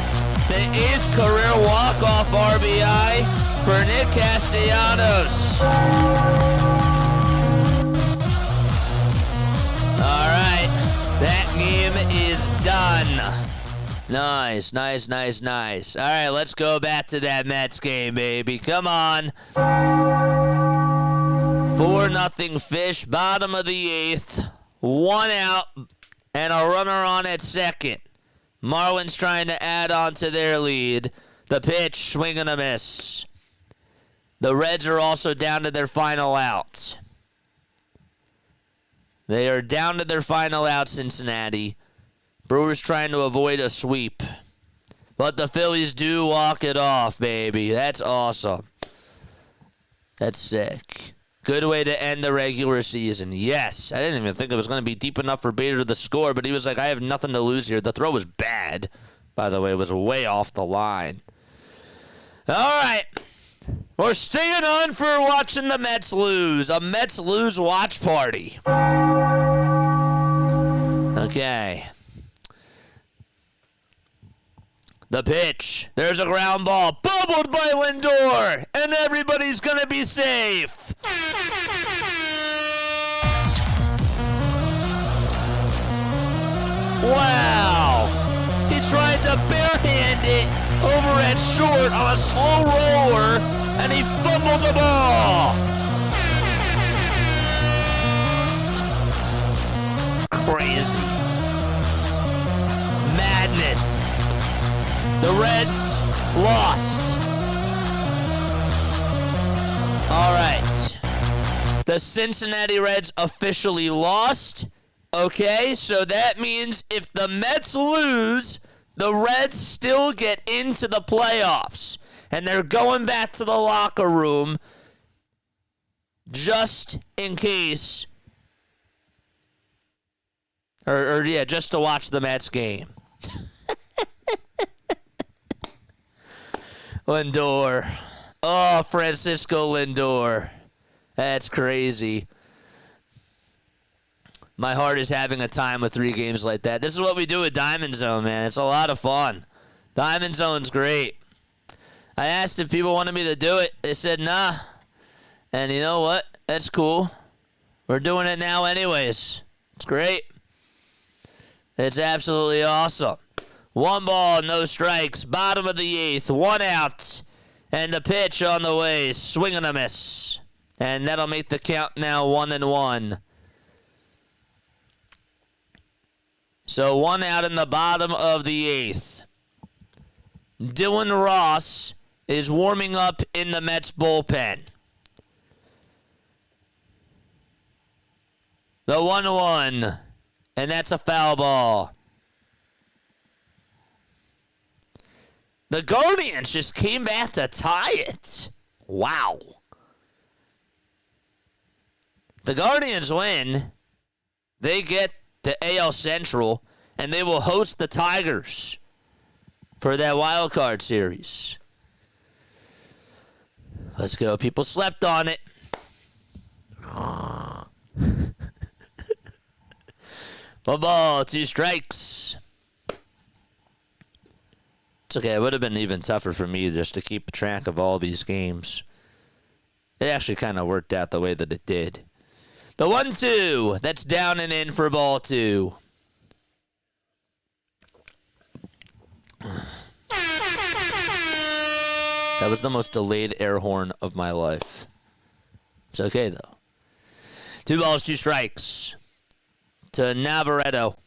The 8th career walk-off RBI for Nick Castellanos. All right, that game is done. Nice. All right, let's go back to that Mets game, baby. Come on. 4-0 Fish, bottom of the 8th. 1 out and a runner on at second. Marlins trying to add on to their lead. The pitch, swing and a miss. The Reds are also down to their final out. They are down to their final out, Cincinnati. Brewers trying to avoid a sweep. But the Phillies do walk it off, baby. That's awesome. That's sick. Good way to end the regular season. Yes. I didn't even think it was going to be deep enough for Bader to score, but he was like, I have nothing to lose here. The throw was bad. By the way, it was way off the line. All right. We're staying on for watching the Mets lose. A Mets lose watch party. Okay. The pitch. There's a ground ball. Bubbled by Lindor. And everybody's going to be safe. Wow. He tried to barehand it over at short on a slow roller, and he fumbled the ball. Crazy. Madness. The Reds lost. All right. The Cincinnati Reds officially lost. Okay, so that means if the Mets lose, the Reds still get into the playoffs. And they're going back to the locker room just in case. Just to watch the Mets game. Lindor. Oh, Francisco Lindor. That's crazy. My heart is having a time with 3 games like that. This is what we do with Diamond Zone, man. It's a lot of fun. Diamond Zone's great. I asked if people wanted me to do it. They said, nah. And you know what? That's cool. We're doing it now anyways. It's great. It's absolutely awesome. 1 ball, no strikes. Bottom of the 8th. 1 out. And the pitch on the way. Swing and a miss. And that'll make the count now 1-1. So 1 out in the bottom of the 8th. Dylan Ross is warming up in the Mets bullpen. The 1-1. And that's a foul ball. The Guardians just came back to tie it. Wow. The Guardians win. They get the AL Central, and they will host the Tigers for that wild card series. Let's go. People slept on it. 1 ball, 2 strikes. It's okay. It would have been even tougher for me just to keep track of all these games. It actually kind of worked out the way that it did. The 1-2. That's down and in for ball 2. That was the most delayed air horn of my life. It's okay, though. 2 balls, 2 strikes. To Navarreto.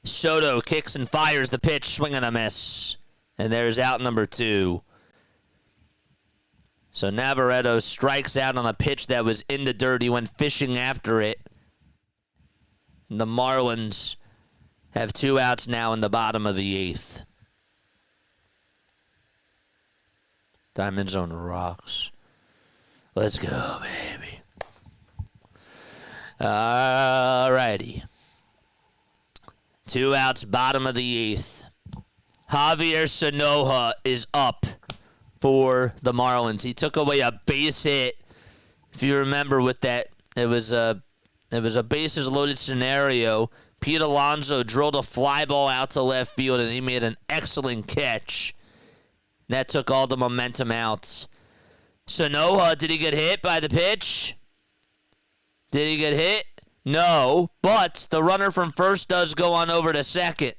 Soto kicks and fires the pitch. Swing and a miss. And there's out number 2. So Navarreto strikes out on a pitch that was in the dirt. He went fishing after it. And the Marlins have 2 outs now in the bottom of the 8th. Diamond Zone rocks. Let's go, baby. All righty. 2 outs, bottom of the 8th. Javier Sanoja is up for the Marlins. He took away a base hit. If you remember with that, it was a bases loaded scenario. Pete Alonso drilled a fly ball out to left field, and he made an excellent catch. That took all the momentum out. Sanoa, did he get hit by the pitch? Did he get hit? No, but the runner from first does go on over to second.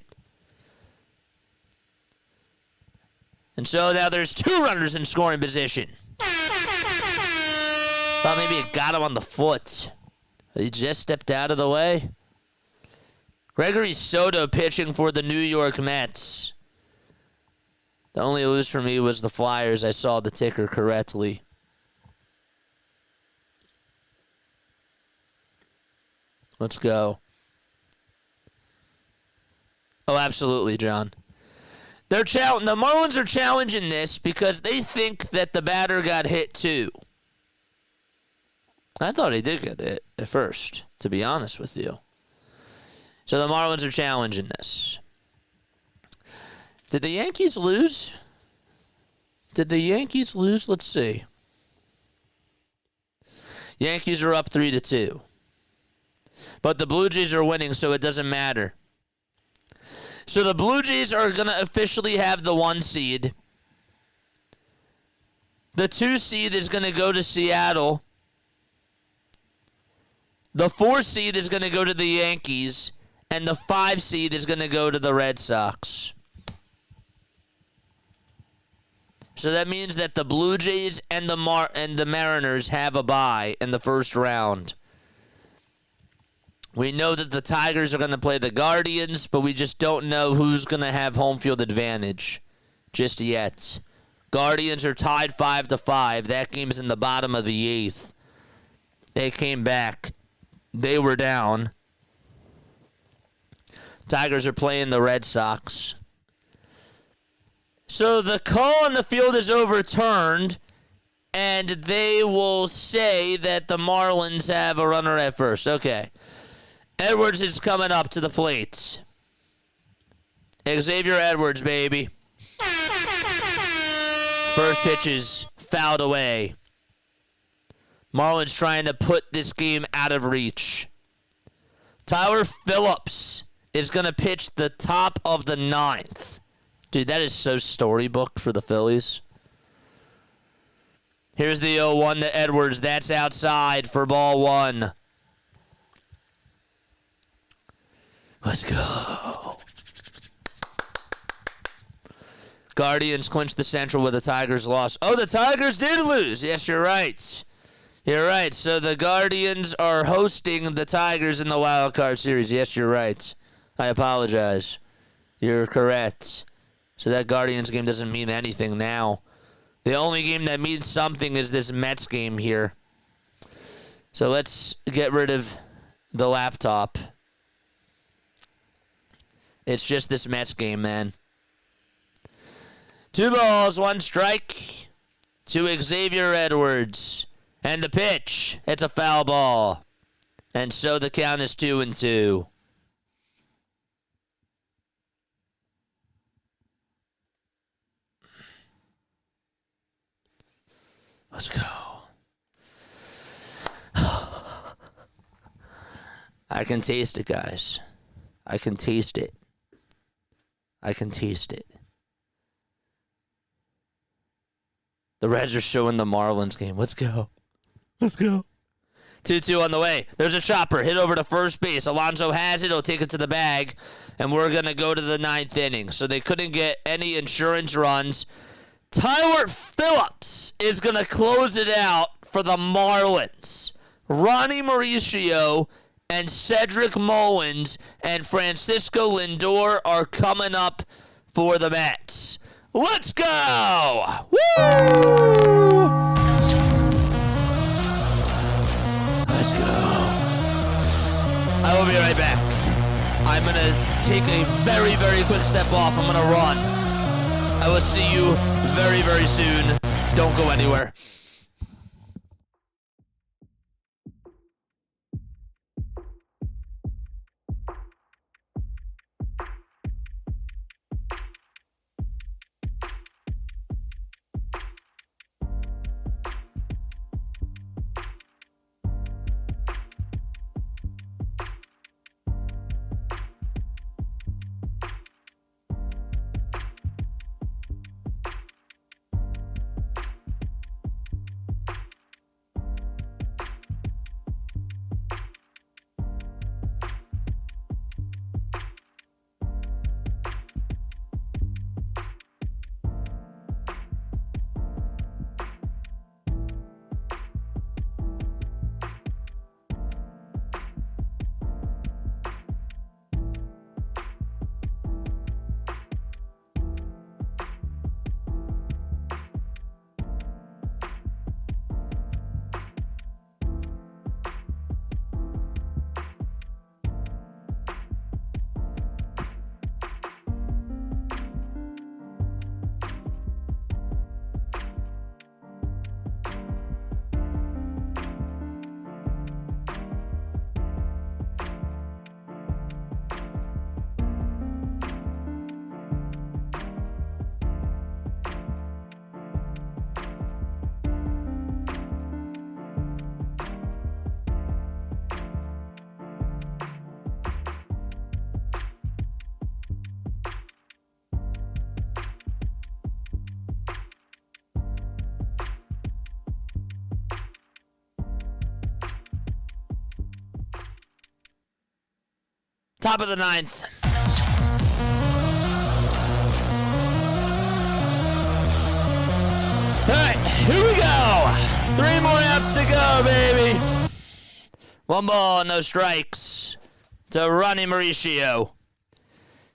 And so now there's 2 runners in scoring position. Thought maybe it got him on the foot. He just stepped out of the way. Gregory Soto pitching for the New York Mets. The only lose for me was the Flyers. I saw the ticker correctly. Let's go. Oh, absolutely, John. The Marlins are challenging this because they think that the batter got hit too. I thought he did get hit at first, to be honest with you. So the Marlins are challenging this. Did the Yankees lose? Let's see. Yankees are up 3-2. But the Blue Jays are winning, so it doesn't matter. So the Blue Jays are going to officially have the 1 seed. The 2 seed is going to go to Seattle. The 4 seed is going to go to the Yankees. And the 5 seed is going to go to the Red Sox. So that means that the Blue Jays and the Mariners have a bye in the first round. We know that the Tigers are going to play the Guardians, but we just don't know who's going to have home field advantage just yet. Guardians are tied 5-5. That game's in the bottom of the 8th. They came back. They were down. Tigers are playing the Red Sox. So the call on the field is overturned, and they will say that the Marlins have a runner at first. Okay. Edwards is coming up to the plate. Xavier Edwards, baby. First pitch is fouled away. Marlins trying to put this game out of reach. Tyler Phillips is going to pitch the top of the 9th. Dude, that is so storybook for the Phillies. Here's the 0-1 to Edwards. That's outside for ball 1. Let's go. Guardians clinch the Central with the Tigers loss. Oh, the Tigers did lose. Yes, you're right. You're right. So the Guardians are hosting the Tigers in the wild card series. Yes, you're right. I apologize. You're correct. So that Guardians game doesn't mean anything now. The only game that means something is this Mets game here. So let's get rid of the laptop. It's just this Mets game, man. 2 balls, 1 strike to Xavier Edwards. And the pitch, it's a foul ball. And so the count is 2-2. Let's go. I can taste it, guys. I can taste it. I can taste it. The Reds are showing the Marlins game. Let's go. Let's go. 2-2 on the way. There's a chopper. Hit over to first base. Alonso has it. He'll take it to the bag. And we're going to go to the 9th inning. So they couldn't get any insurance runs. Tyler Phillips is going to close it out for the Marlins. Ronnie Mauricio and Cedric Mullins and Francisco Lindor are coming up for the Mets. Let's go! Woo! Let's go. I will be right back. I'm going to take a very, very quick step off. I'm going to run. I will see you very, very soon. Don't go anywhere. Top of the ninth. All right, here we go. 3 more outs to go, baby. 1 ball, no strikes to Ronnie Mauricio.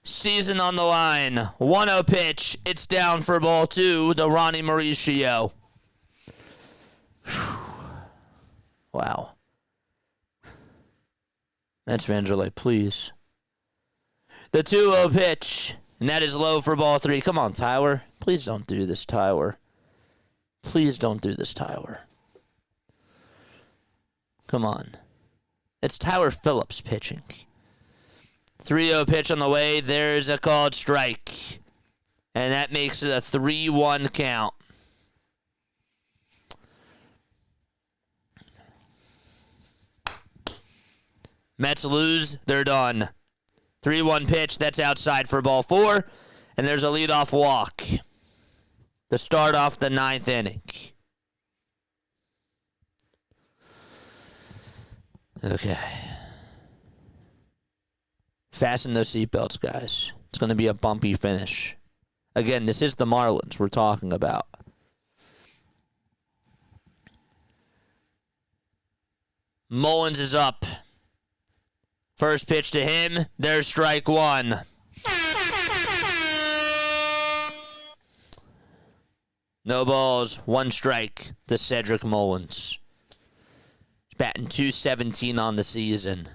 Season on the line. 1-0 pitch. It's down for ball 2 to Ronnie Mauricio. Wow. That's Vanderlei, please. The 2-0 pitch, and that is low for ball 3. Come on, Tyler. Please don't do this, Tyler. Please don't do this, Tyler. Come on. It's Tyler Phillips pitching. 3-0 pitch on the way. There's a called strike. And that makes it a 3-1 count. Mets lose. They're done. 3-1 pitch. That's outside for ball 4. And there's a leadoff walk to start off the 9th inning. Okay. Fasten those seatbelts, guys. It's going to be a bumpy finish. Again, this is the Marlins we're talking about. Mullins is up. First pitch to him. There's strike 1. No balls, 1 strike to Cedric Mullins. He's batting .217 on the season.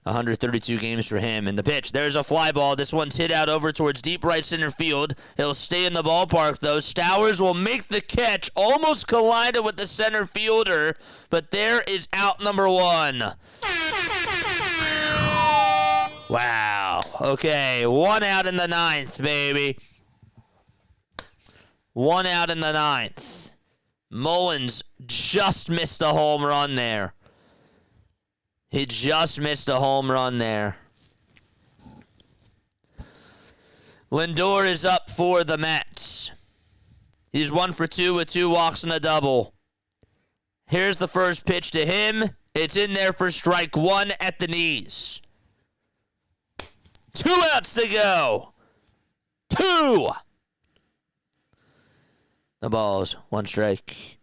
132 games for him. And the pitch, there's a fly ball. This one's hit out over towards deep right center field. It'll stay in the ballpark, though. Stowers will make the catch. Almost collided with the center fielder, but there is out number 1. Wow. Okay, 1 out in the 9th, baby. 1 out in the 9th. Mullins just missed a home run there. He just missed a home run there. Lindor is up for the Mets. He's 1 for 2 with 2 walks and a double. Here's the first pitch to him. It's in there for strike 1 at the knees. 2 outs to go. 2. The balls, 1 strike.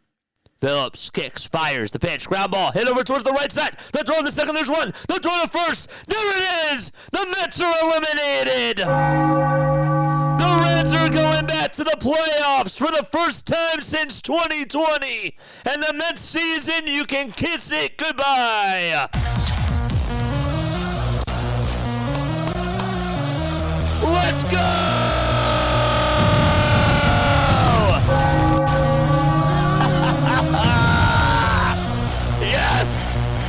Phillips kicks, fires, the pitch, ground ball, hit over towards the right side. The throw to second, there's 1. The throw to first, there it is! The Mets are eliminated! The Reds are going back to the playoffs for the first time since 2020. And the Mets season, you can kiss it goodbye. Let's go! Yes!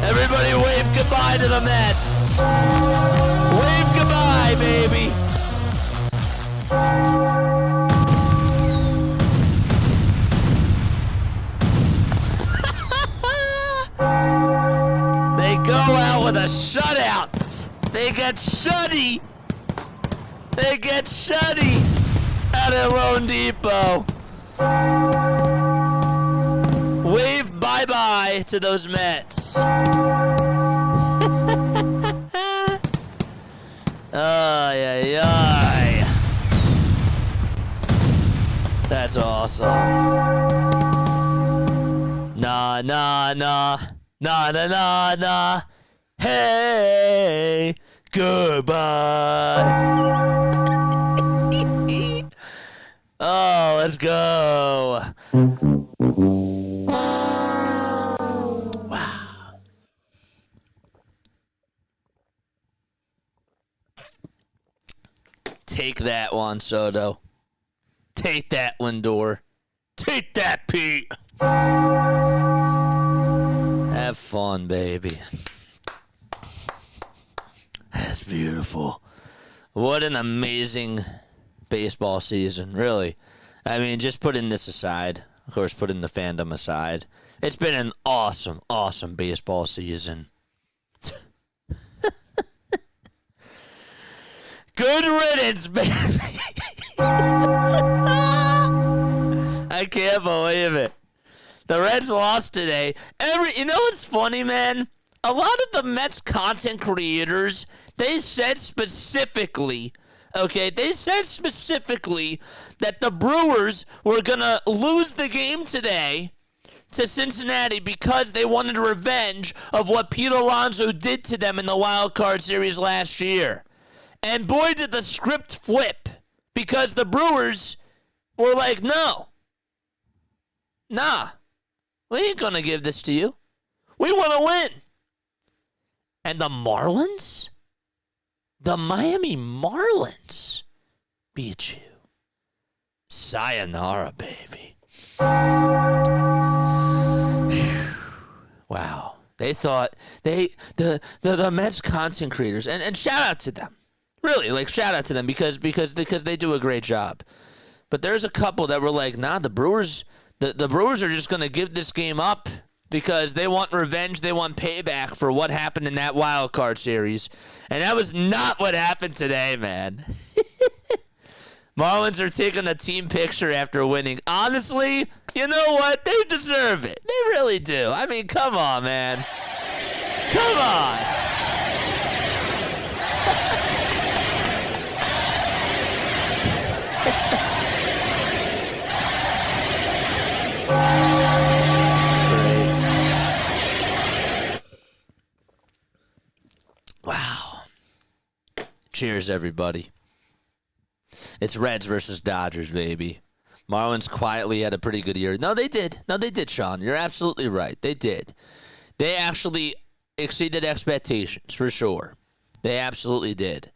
Everybody wave goodbye to the Mets. Wave goodbye, baby. They go out with a shutout. They get shutty. They get shutty out at Lone Depot. Wave bye-bye to those Mets. Ay, ay, ay. That's awesome. Nah, nah, nah. Nah, nah, nah, nah. Hey, goodbye. Oh, let's go. Wow. Take that, Juan Soto. Take that, Lindor. Take that, Pete. Have fun, baby. That's beautiful. What an amazing baseball season, really. I mean, just putting this aside, of course, putting the fandom aside. It's been an awesome, awesome baseball season. Good riddance, baby. I can't believe it. The Reds lost today. You know what's funny, man? A lot of the Mets content creators, they said specifically that the Brewers were going to lose the game today to Cincinnati because they wanted revenge of what Pete Alonso did to them in the wild card series last year. And boy, did the script flip, because the Brewers were like, nah, we ain't going to give this to you. We want to win. And the Miami Marlins beat you. Sayonara, baby. Wow. They thought, the Mets content creators, and shout out to them. Really, shout out to them because they do a great job. But there's a couple that were like, nah, the Brewers are just going to give this game up because they want revenge, they want payback for what happened in that wild card series. And that was not what happened today, man. Marlins are taking a team picture after winning. Honestly, you know what? They deserve it. They really do. I mean, come on, man. Come on. Wow. Cheers, everybody. It's Reds versus Dodgers, baby. Marlins quietly had a pretty good year. No, they did, Sean. You're absolutely right. They did. They actually exceeded expectations, for sure. They absolutely did.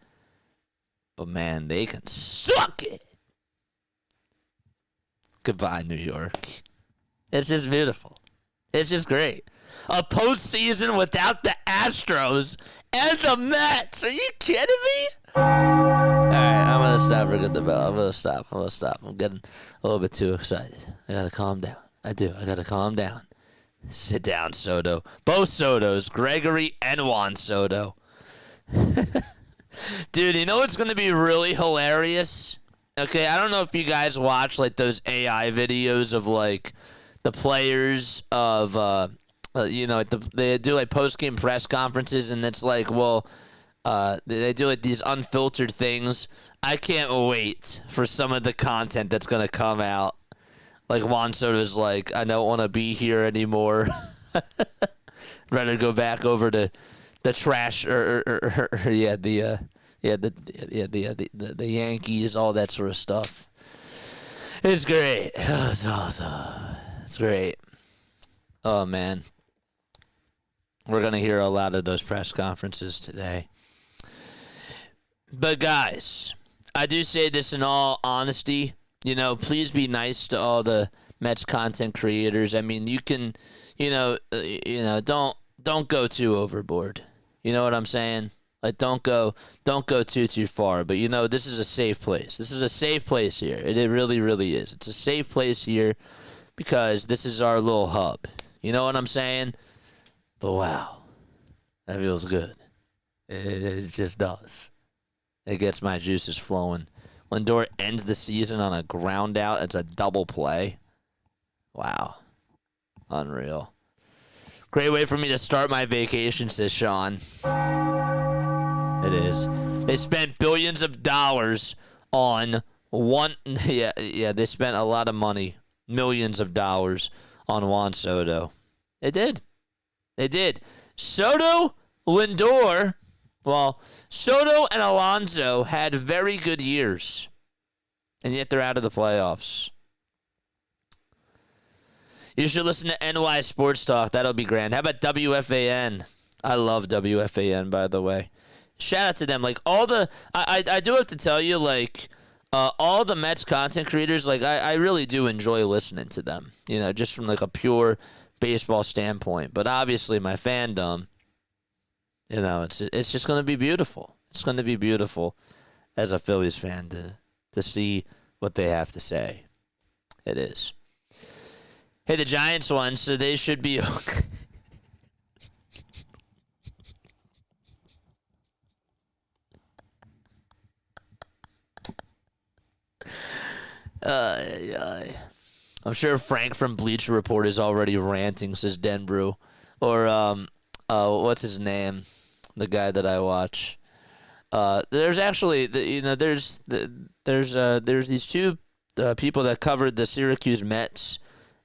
But, man, they can suck it. Goodbye, New York. It's just beautiful. It's just great. A postseason without the Astros and the Mets. Are you kidding me? All right, I'm going to stop. Forget the bell. I'm going to stop. I'm getting a little bit too excited. I got to calm down. I got to calm down. Sit down, Soto. Both Sotos, Gregory and Juan Soto. Dude, you know what's going to be really hilarious? Okay, I don't know if you guys watch those AI videos of the players of they do post-game press conferences, and it's they do these unfiltered things. I can't wait for some of the content that's going to come out. Juan Soto's I don't want to be here anymore. Rather go back over to the trash the Yankees, all that sort of stuff. It's great. It's awesome. It's great. Oh, man. We're going to hear a lot of those press conferences today. But, guys, I do say this in all honesty. Please be nice to all the Mets content creators. I mean, you can, don't go too overboard. You know what I'm saying? Don't go too far. But this is a safe place. This is a safe place here. It really, really is. It's a safe place here because this is our little hub. You know what I'm saying? But wow, that feels good. It just does. It gets my juices flowing. Lindor ends the season on a ground out. It's a double play. Wow, unreal. Great way for me to start my vacation, says Sean. It is. They spent billions of dollars on one. Yeah, they spent a lot of money, millions of dollars on Juan Soto. They did. Soto, Lindor. Well, Soto and Alonso had very good years, and yet they're out of the playoffs. You should listen to NY Sports Talk. That'll be grand. How about WFAN? I love WFAN, by the way. Shout out to them. I do have to tell you, all the Mets content creators, I really do enjoy listening to them, just from a pure baseball standpoint. But obviously my fandom, it's just going to be beautiful. It's going to be beautiful as a Phillies fan to see what they have to say. It is. Hey, the Giants won, so they should be okay. I'm sure Frank from Bleacher Report is already ranting, says Denbrew. Or, what's his name? The guy that I watch. There's actually, there's these two people that covered the Syracuse Mets.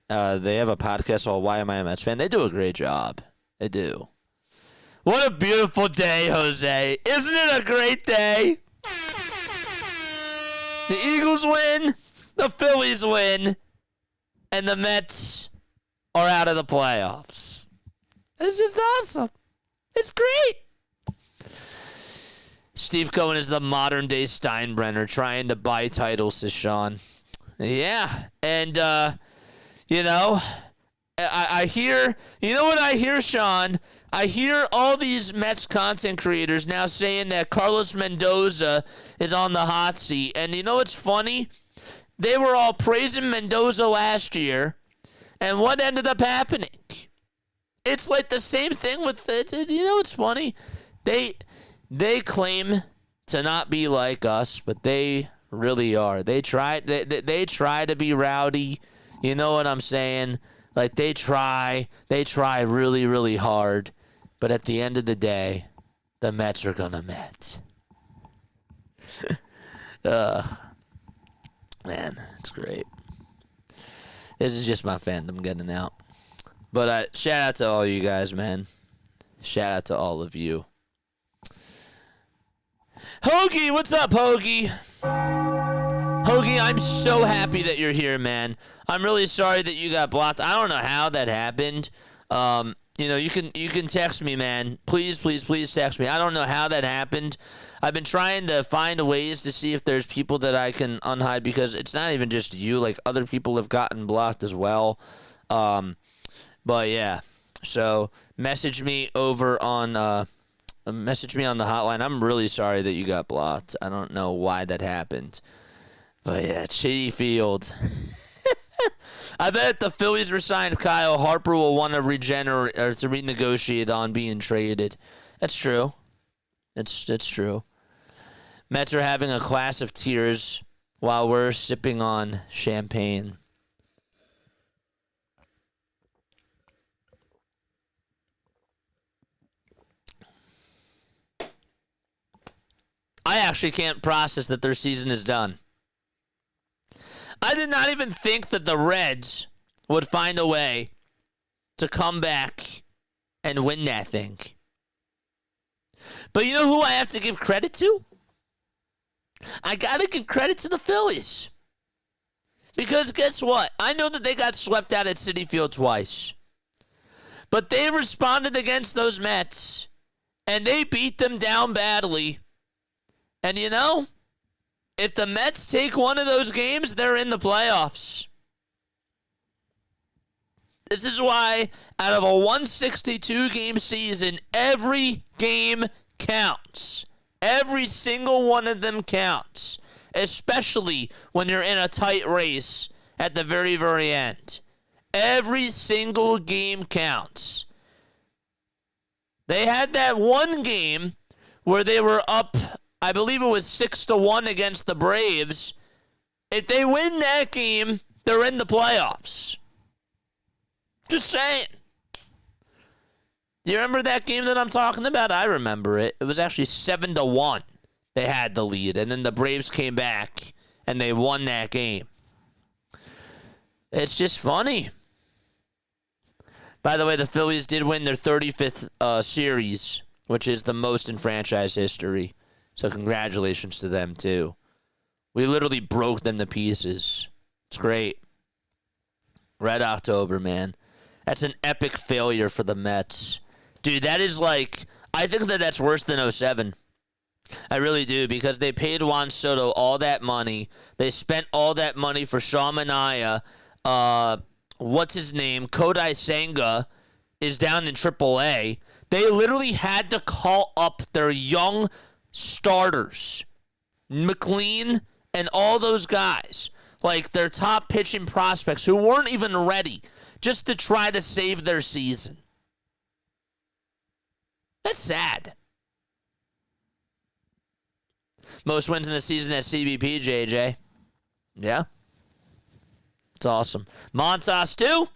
They have a podcast called Why Am I a Mets Fan? They do a great job. They do. What a beautiful day, Jose. Isn't it a great day? The Eagles win, the Phillies win, and the Mets are out of the playoffs. It's just awesome. It's great. Steve Cohen is the modern-day Steinbrenner trying to buy titles, says Sean. Yeah, and, I hear, you know what I hear, Sean? I hear all these Mets content creators now saying that Carlos Mendoza is on the hot seat. And you know what's funny? They were all praising Mendoza last year. And what ended up happening? It's like the same thing with it. You know what's funny? They claim to not be like us, but they really are. They try to be rowdy. You know what I'm saying? Like they try really, really hard. But at the end of the day, the Mets are gonna Mets. Man, it's great. This is just my fandom getting out. But shout out to all you guys, man. Shout out to all of you. Hoagie, what's up, Hoagie? Hoagie, I'm so happy that you're here, man. I'm really sorry that you got blocked. I don't know how that happened. You can text me, man. Please text me. I don't know how that happened. I've been trying to find ways to see if there's people that I can unhide because it's not even just you. Like, other people have gotten blocked as well. But, yeah. So, message me on the hotline. I'm really sorry that you got blocked. I don't know why that happened. But, yeah, Chitty Field. I bet if the Phillies resigned Kyle, Harper will want to regenerate or to renegotiate on being traded. That's true. It's true. Mets are having a class of tears while we're sipping on champagne. I actually can't process that their season is done. I did not even think that the Reds would find a way to come back and win that thing. But you know who I have to give credit to? I got to give credit to the Phillies. Because guess what? I know that they got swept out at Citi Field twice. But they responded against those Mets, and they beat them down badly. And you know, if the Mets take one of those games, they're in the playoffs. This is why, out of a 162-game season, every game counts. Every single one of them counts, especially when you're in a tight race at the very, very end. Every single game counts. They had that one game where they were up, I believe it was 6-1 against the Braves. If they win that game, they're in the playoffs. Just saying. Do you remember that game that I'm talking about? I remember it. It was actually 7-1. They had the lead, and then the Braves came back, and they won that game. It's just funny. By the way, the Phillies did win their 35th series, which is the most in franchise history. So congratulations to them, too. We literally broke them to pieces. It's great. Red October, man. That's an epic failure for the Mets. Dude, that is like, I think that that's worse than 07. I really do, because they paid Juan Soto all that money. They spent all that money for Sean Manaea. What's his name? Kodai Senga is down in AAA. They literally had to call up their young starters, McLean and all those guys, like their top pitching prospects who weren't even ready. just to try to save their season. That's sad. Most wins in the season at CBP, JJ. Yeah. It's awesome. Montas, too?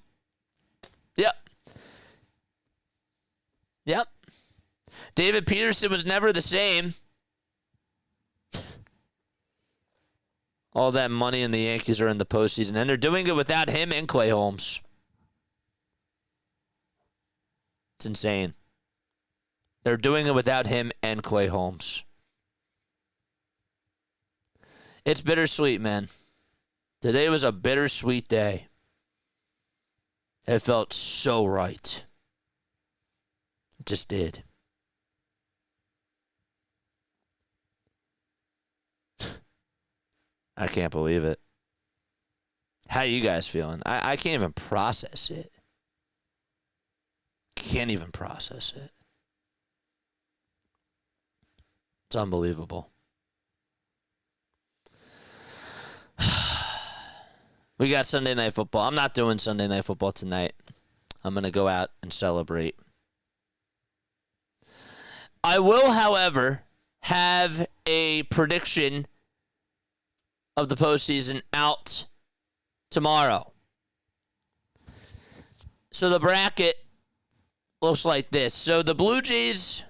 Yep. Yep. David Peterson was never the same. All that money and the Yankees are in the postseason, and they're doing it without him and Clay Holmes. It's insane. They're doing it without him and Clay Holmes. It's bittersweet, man. Today was a bittersweet day. It felt so right. It just did. I can't believe it. How you guys feeling? I can't even process it. Can't even process it. It's unbelievable. We got Sunday Night Football. I'm not doing Sunday Night Football tonight. I'm going to go out and celebrate. I will, however, have a prediction of the postseason out tomorrow. So the bracket looks like this. So the Blue Jays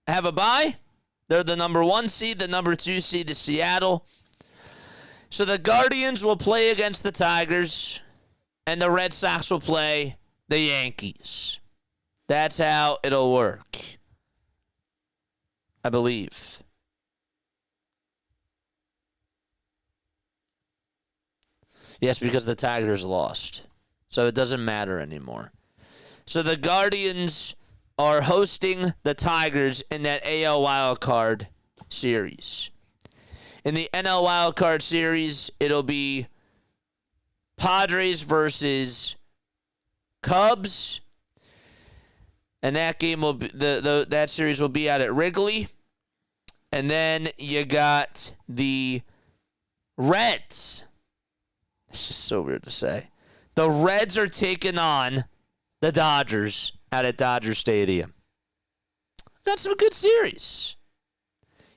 have a bye. They're the number 1 seed. The number 2 seed is Seattle. So the Guardians will play against the Tigers, and the Red Sox will play the Yankees. That's how it'll work, I believe. Yes, because the Tigers lost. So it doesn't matter anymore. So the Guardians are hosting the Tigers in that AL wildcard series. In the NL wildcard series, it'll be Padres versus Cubs. And that game will be that series will be out at Wrigley. And then you got the Reds. It's just so weird to say. The Reds are taking on the Dodgers out at Dodger Stadium. Got some good series.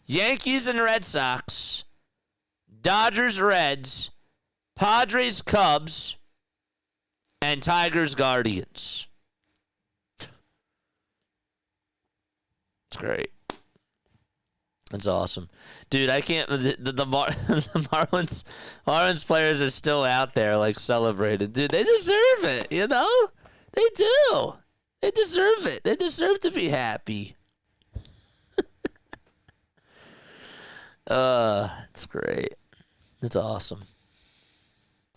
Yankees and Red Sox, Dodgers, Reds, Padres, Cubs, and Tigers, Guardians. It's great. That's awesome. Dude, I can't. The Marlins players are still out there, like, celebrating. Dude, they deserve it, you know? They do. They deserve it. They deserve to be happy. It's great. It's awesome.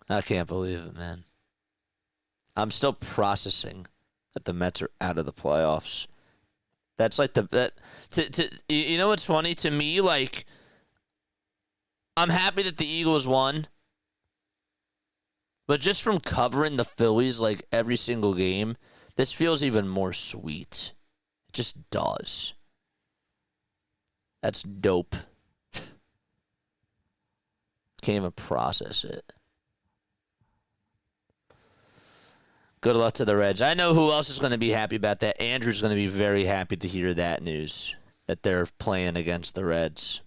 I can't believe it, man. I'm still processing that the Mets are out of the playoffs. That's like you know what's funny to me? Like, I'm happy that the Eagles won, but just from covering the Phillies like every single game, this feels even more sweet. It just does. That's dope. Can't even process it. Good luck to the Reds. I know who else is going to be happy about that. Andrew's going to be very happy to hear that news, that they're playing against the Reds.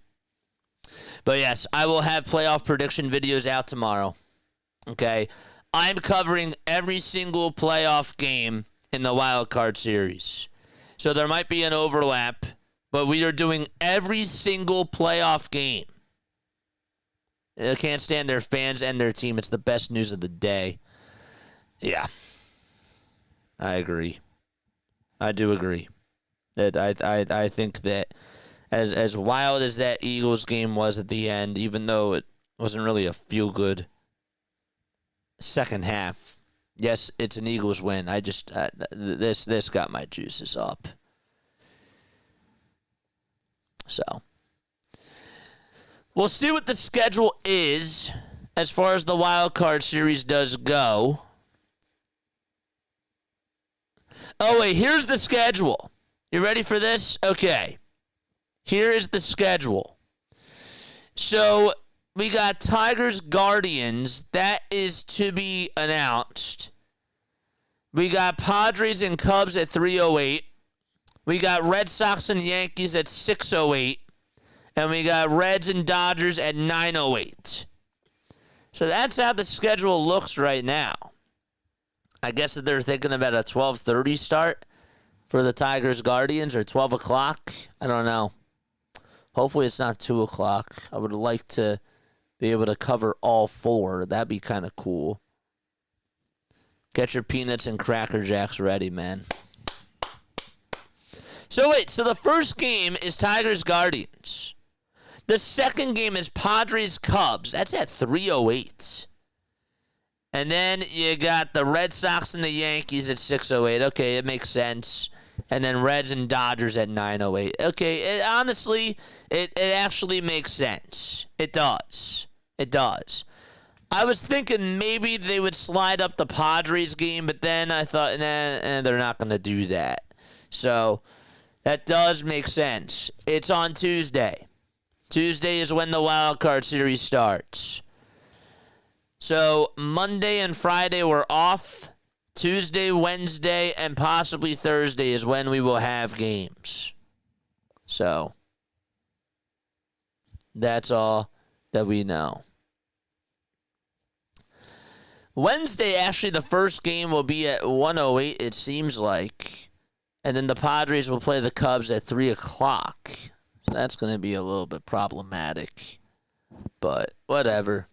But yes, I will have playoff prediction videos out tomorrow. Okay? I'm covering every single playoff game in the wild card series. So there might be an overlap, but we are doing every single playoff game. I can't stand their fans and their team. It's the best news of the day. Yeah. I agree. I do agree. I think that as wild as that Eagles game was at the end, even though it wasn't really a feel-good second half, yes, it's an Eagles win. I just this got my juices up. So we'll see what the schedule is as far as the wild card series does go. Oh, wait, here's the schedule. You ready for this? Okay. Here is the schedule. So we got Tigers Guardians. That is to be announced. We got Padres and Cubs at 3:08. We got Red Sox and Yankees at 6:08. And we got Reds and Dodgers at 9:08. So that's how the schedule looks right now. I guess that they're thinking about a 12:30 start for the Tigers Guardians, or 12 o'clock. I don't know. Hopefully it's not 2 o'clock. I would like to be able to cover all four. That'd be kind of cool. Get your peanuts and Cracker Jacks ready, man. So wait, so the first game is Tigers Guardians. The second game is Padres Cubs. That's at 3:08. And then you got the Red Sox and the Yankees at 6:08. Okay, it makes sense. And then Reds and Dodgers at 9:08. Okay, honestly, it actually makes sense. It does. It does. I was thinking maybe they would slide up the Padres game, but then I thought, nah, they're not going to do that. So that does make sense. It's on Tuesday. Tuesday is when the wild card series starts. So Monday and Friday we're off. Tuesday, Wednesday, and possibly Thursday is when we will have games. So that's all that we know. Wednesday, actually, the first game will be at 1:08, it seems like. And then the Padres will play the Cubs at 3 o'clock. So that's going to be a little bit problematic. But whatever.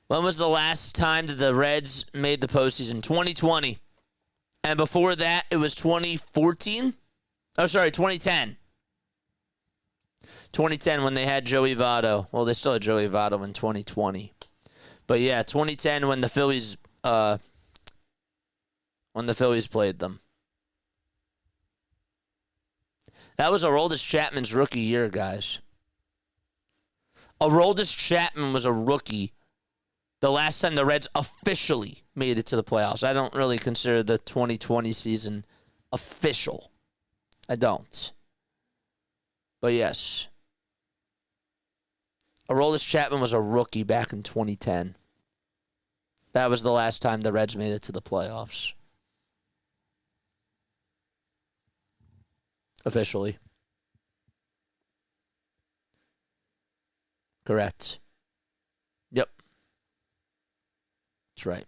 When was the last time that the Reds made the postseason? 2020. And before that, it was 2014? Oh, sorry, 2010. 2010 when they had Joey Votto. Well, they still had Joey Votto in 2020. But yeah, 2010 when the Phillies played them. That was Aroldis Chapman's rookie year, guys. Aroldis Chapman was a rookie the last time the Reds officially made it to the playoffs. I don't really consider the 2020 season official. I don't. But yes. Aroldis Chapman was a rookie back in 2010. That was the last time the Reds made it to the playoffs. Officially. Correct. Yep. That's right.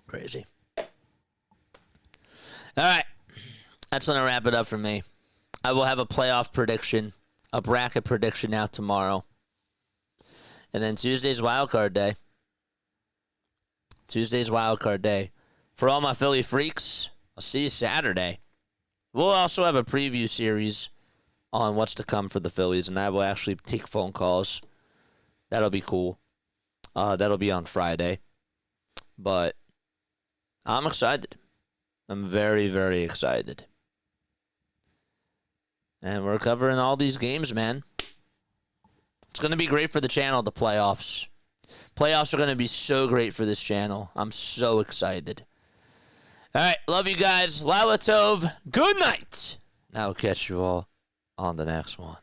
Crazy. All right. That's going to wrap it up for me. I will have a playoff prediction, a bracket prediction out tomorrow. And then Tuesday's wildcard day. Tuesday's wildcard day. For all my Philly freaks, I'll see you Saturday. We'll also have a preview series on what's to come for the Phillies, and I will actually take phone calls. That'll be cool. That'll be on Friday. But I'm excited. I'm very, very excited. And we're covering all these games, man. It's going to be great for the channel, the playoffs. Playoffs are going to be so great for this channel. I'm so excited. All right, love you guys. Lala Tov, good night. Now I'll catch you all on the next one.